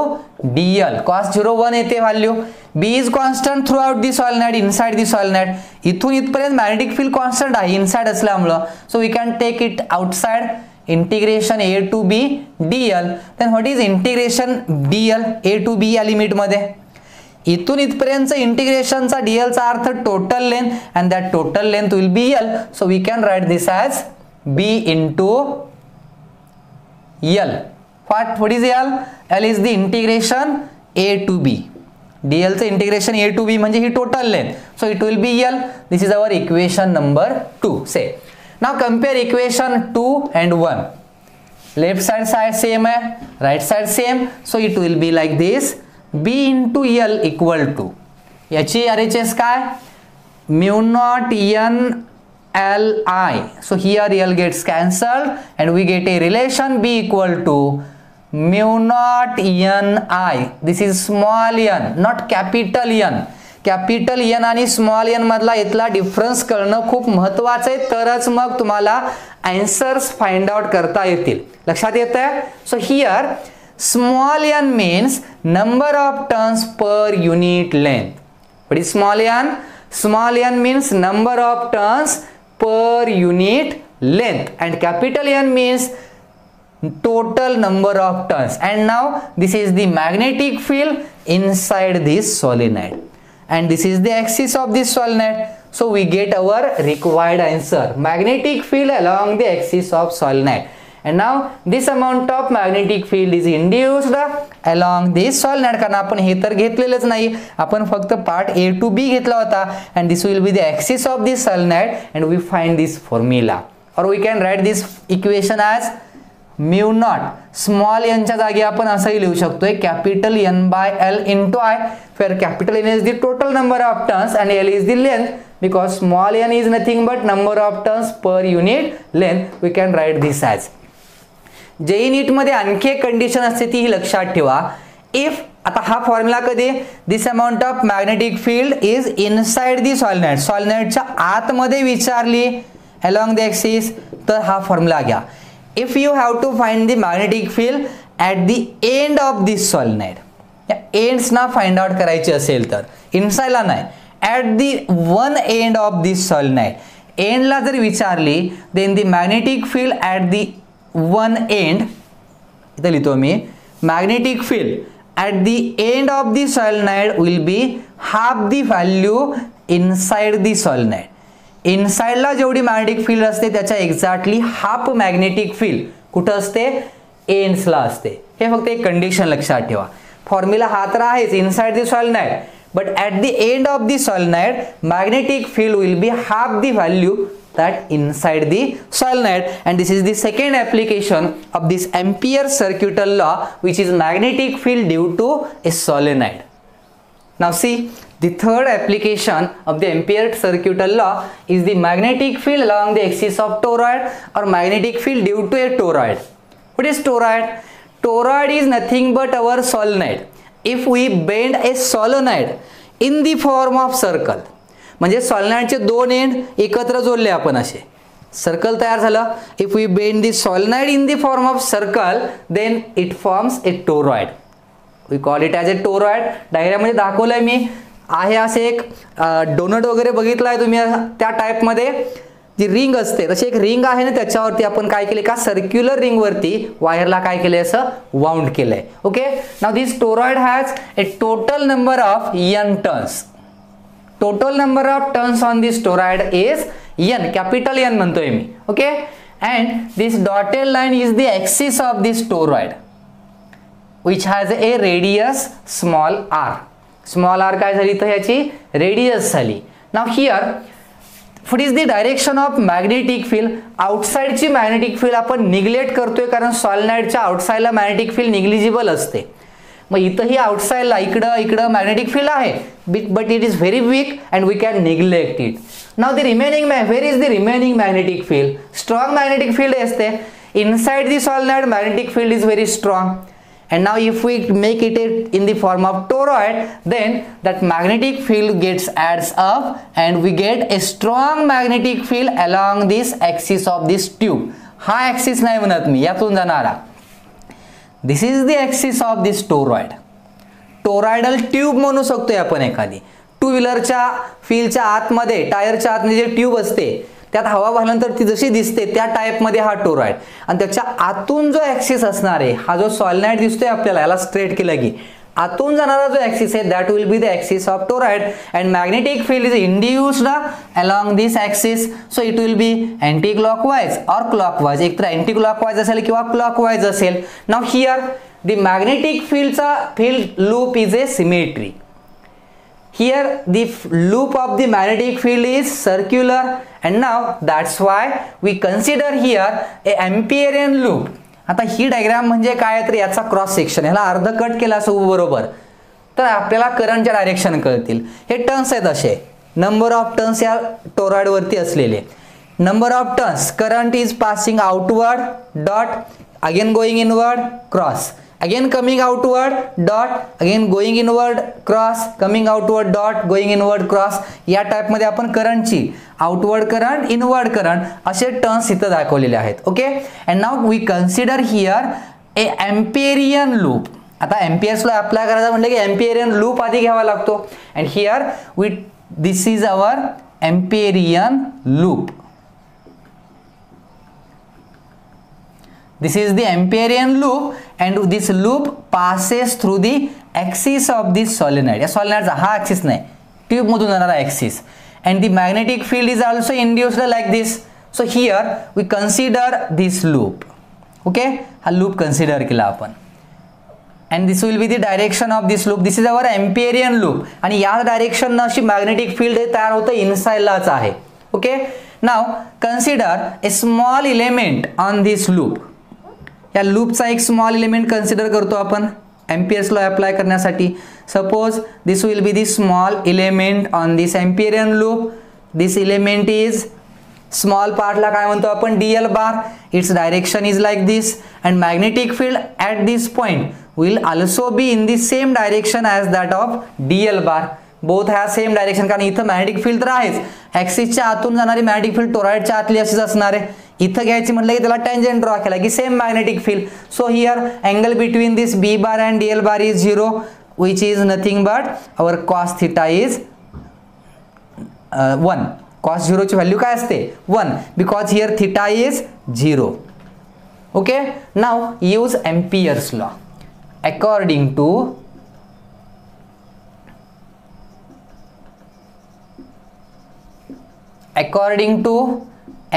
DL. cos 0 1 येते value. B is constant throughout the solenoid, inside the solenoid. इथून इथपर्यंत magnetic field constant आहे inside असल्यामुळे. So we can take it outside. Integration a to b dl. then what is integration dl a to b या limit मध्ये इथून इथपर्यंत इंटिग्रेशनचा dl चा अर्थ total length and that total length will be l. so we can write this as b into l. what is l? l is the integration a to b. dl चं integration a to b म्हणजे ही total length. so it will be l. this is our equation number 2. say now compare equation 2 and 1. left side same है, right side same. so it will be like this, b into l equal to याची RHS काय mu naught n l I. so here l gets cancelled and we get a relation b equal to mu naught n I. this is small n not capital N. Capital n आणि small n मधला इथला difference कळणं खूप महत्त्वाचं आहे, तरच मग तुम्हाला आन्सर्स फाइंड आउट करता येतील. लक्षात येतंय? So here small n means number of turns per unit length. What is small n? Small n means number of turns per unit length and capital N means total number of turns. and now this is the magnetic field inside this solenoid and this is the axis of this solenoid. so we get our required answer, magnetic field along the axis of solenoid. and now this amount of magnetic field is induced along this solenoid. कारण आपण हे तर घेतलेलंच नाही, आपण फक्त part a to b घेतला होता and this will be the axis of this solenoid and we find this formula or we can write this equation as mu naught small n च्या जागी आपण असंही लिहू शकतोय capital n by l into I, where capital N is the total number of turns and l is the length, because small n is nothing but number of turns per unit length. we can write this as. JEE नीट मध्ये आणखी एक condition असते ती ही लक्षात ठेवा. If आता हा formula कधी this amount of magnetic field is inside the solenoid, सॉलिनॉइडच्या आतमध्ये विचारली along the axis तर हा फॉर्म्युला घ्या. if you have to find the magnetic field at the end of this solenoid, या एंड्स ना फाइंड आउट करायची असेल तर इनसाइड ला नाही, at the one end of this solenoid, end ला जर विचारली then the magnetic field at the one end, इथे लिहितो मी, magnetic field at the end of the solenoid will be half the value inside the solenoid. इनसाइडला जेवढी magnetic field असते त्याच्या exactly half magnetic field कुठं असते, एंड्सला असते. हे फक्त एक कंडिशन लक्षात ठेवा. फॉर्म्युला हा तर आहेच inside the solenoid, but at the end of the solenoid magnetic field will be half the value that inside the solenoid, and this is the second application of this Ampere circuital law, which is magnetic field due to a solenoid. Now see, the third application of the Ampere circuital law is the magnetic field along the axis of toroid or magnetic field due to a toroid. What is toroid? Toroid is nothing but our solenoid. If we bend a solenoid in the form of circle, म्हणजे सॉलिनॉइडचे दोन end एकत्र जोडले आपण असे circle तयार झालं. If we bend the solenoid in the form of circle then it forms a toroid. We call it as a toroid. डायग्राममध्ये दाखवलंय मी, आहे असे एक डोनट वगैरे बघितलाय तुम्ही, त्या टाईपमध्ये जी रिंग असते तशी एक रिंग आहे ना, त्याच्यावरती आपण काय केले, का सर्क्युलर रिंगवरती वायरला काय केलंय, असं वाउंड केलंय. Okay, now this toroid has a total number of n turns. Total number of turns on this toroid is n, capital N म्हणतोय मी. Okay, and this dotted line is the axis of this toroid which has a radius small r. Small r काय झाली तर ह्याची radius झाली. Now here what is the direction of magnetic field. आउटसाइडची magnetic field आपण neglect करतोय कारण सॉलिनॉइडच्या आउटसाइडला magnetic field negligible असते. मग इथंही आउटसाइडला इकडं मॅग्नेटिक फील्ड आहे, but it is very weak and we can neglect it. Now the remaining, where is the remaining magnetic field. Strong magnetic field असते inside the solenoid. Magnetic field is very strong. and now if we make it in the form of toroid, then that magnetic field gets adds up and we get a strong magnetic field along this axis of this tube. हा axis नाही म्हणत मी, यातून जाणारा. This is the axis of this toroid. Toroidal tube म्हणू शकतोय आपण एखादी. To व्हीलरच्या फील्डच्या आतमध्ये, टायरच्या आतमध्ये जे ट्यूब असते त्यात हवा भरल्यानंतर ती जशी दिसते त्या टाईपमध्ये हा टोरॉइड, आणि त्याच्या आतून जो ॲक्सिस असणार आहे, हा जो सॉलिनॉइड दिसतोय आपल्याला, याला स्ट्रेट केलं की आतून जाणारा जो ॲक्सिस आहे that will be the axis of toroid, and magnetic field is induced along this axis. So it will B anti clockwise or clockwise, एक तर अँटी क्लॉकवाइज असेल किंवा क्लॉकवाइज असेल. Now here the magnetic field loop is A symmetry. Here the loop of the magnetic field is circular, and now that's why we consider here a Amperian loop. आता ही diagram म्हणजे काय तर याचा cross section, ह्याला अर्ध cut केला असं बरोबर तर आपल्याला करंटच्या डायरेक्शन कळतील. हे टर्न्स आहेत असे, नंबर ऑफ टर्न्स या टोरॉइड वरती असलेले. Number of turns, current is passing outward dot, again going inward cross, again coming outward dot, again going inward cross, coming outward dot, going inward cross. या type मध्ये आपण करंटची outward current, inward current असे turns इथं दाखवलेले आहेत. Okay, and now we consider here a Amperian loop. आता Ampere's law apply करायचा म्हटलं की एम्पिरियन लूप आधी घ्यावा लागतो, and here this is our Amperian loop. This is the Amperian loop, and this loop passes through the axis of this solenoid. या solenoidचा हा axis नाही, ट्यूब मधून जाणारा axis, and the magnetic field is also induced like this. So here we consider this loop. Okay, हा loop consider केला आपण, and this will be the direction of this loop. This is our Amperian loop, आणि या direction न अशी magnetic field तयार होतं inside लाच आहे. Okay, now consider a small element on this loop. या लूपचा एक स्मॉल एलिमेंट कन्सिडर करतो आपण एम्पियर्स लॉ अप्लाय करण्यासाठी. Suppose this will be the small element on this Amperian loop. This element is small पार्टला काय म्हणतो आपण, dl bar. Its direction is like this, and magnetic field at this point will also be in the same direction as that of Diehl bar. Both have same direction, कारण इथं magnetic field तर आहेच, ॲक्सिसच्या आतून जाणारी magnetic field टोरॉइडच्या आतली अशीच असणार आहे. इथं घ्यायची म्हटलं की त्याला टँजंट ड्रॉ केला की same magnetic field. So here angle between this B bar and Diehl bar is 0, which is nothing but our cos theta is 1. Cos 0 ची व्हॅल्यू काय असते, 1, because here theta is 0. Okay, now use Ampere's law. According to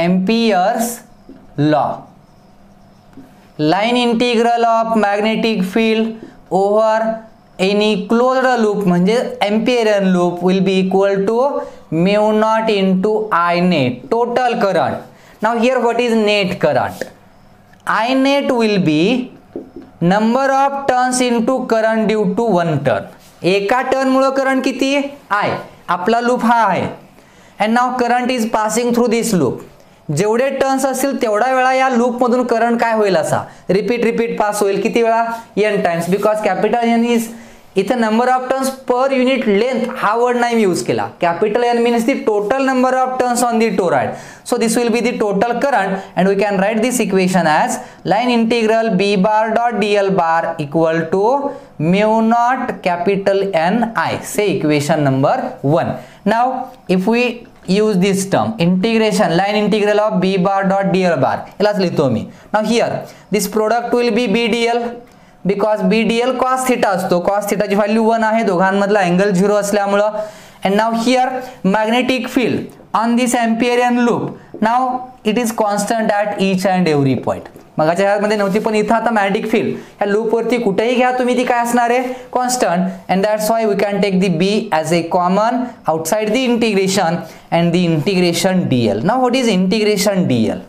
Ampere's law, line integral of magnetic field over any closed loop म्हणजे Amperian loop will be equal to mu naught into I net, total current. Now here what is net current? I net will be number of turns into current due to one turn. एका turn मुळे current किती, I. आपला loop हा आहे, and now current is passing through this loop. जेवढे turns असतील तेवढा वेळा या लूप मधून करंट काय होईल असा रिपीट पास होईल. किती वेळा, n times, because capital N is इथे number of turns per unit length हा वर्ड नाही मी यूज केला. Capital N means the total number of turns on the toroid. So this will be the total current, and we can write this equation as line integral b bar dot dl bar equal to mu naught capital N I. Say equation number 1. Now if we use this term integration, line integral of b bar dot dl bar, यालाच लिहितो मी. Now here this product will be b dl, because b dl cos theta असतो, cos theta ची value 1 आहे, दोघांमधला angle 0 असल्यामुळं. and now here magnetic field on this Amperian loop, now it is constant at each and every point. मगाच्या ह्यामध्ये नव्हती पण इथं आता मॅग्नेटिक फील्ड ह्या लूप वरती कुठेही घ्या तुम्ही ती काय असणार आहे, constant. And that's why we can take the b as a common outside the integration and the integration dl. Now what is integration dl?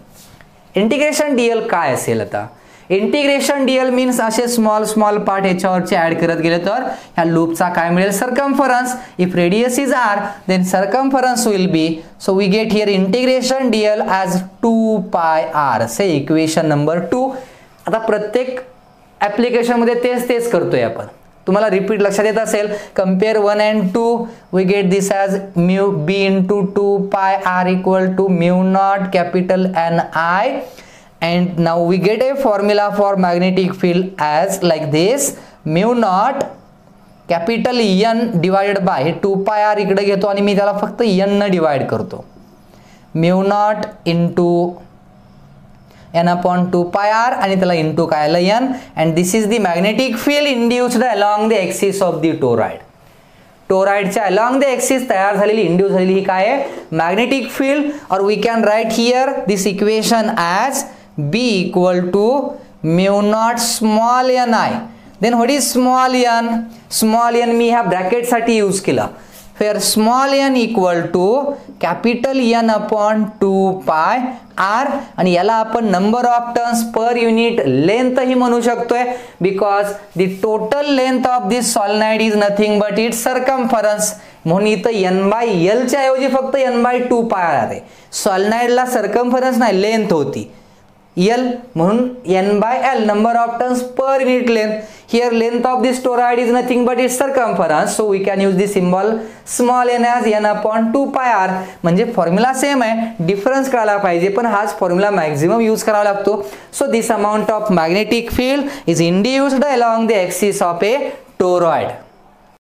Integration dl काय असेल आता, इंटिग्रेशन dl मीन्स असे स्मॉल पार्ट ह्याच्यावरचे add करत गेले तर ह्या लूपचा काय मिळेल, circumference. If radius is r then circumference will be, so we get here integration dl as 2 pi r. Say equation number 2. आता प्रत्येक ऍप्लिकेशन मध्ये तेच करतोय आपण, तुम्हाला रिपीट लक्षात येत असेल. Compare 1 and 2, we get this as mu b into 2 pi r equal to mu naught capital N I. And now we get a formula for magnetic field as like this, mu naught capital N divided by 2 pi r इकडे घेतो आणि मी त्याला फक्त n न divide करतो. Mu naught into n upon 2 pi r आणि त्याला into काय आलं n, and this is the magnetic field induced along the axis of the toroid. टोरॉइडच्या अलॉंग द एक्सिस तयार झालेली इंड्यूस झालेली ही काय आहे, मॅग्नेटिक फील्ड. और we can write here this equation as b equal to mu naught small N I. Then what is small N? Small N मी ह्या ब्रॅकेट साठी यूज केला. फिर small N equal to capital N upon 2 pi R, आणि याला आपण number of turns per unit length ही म्हणू शकतोय, because the total length of this solenoid is nothing but its circumference. म्हणून इथं n बाय एल च्या ऐवजी फक्त n बाय 2 पाय आर आहे. सॉलिनॉइडला सर्कम्फरन्स नाही, लेंथ होती L, म्हणून n by L number of turns per unit length. Here length of this toroid is nothing but its circumference, so we can use this symbol small n as n upon 2 pi r. म्हणजे formula same आहे, difference कळायला पाहिजे, पण हाच formula maximum use करावा लागतो. So this amount of magnetic field is induced along the axis of A toroid.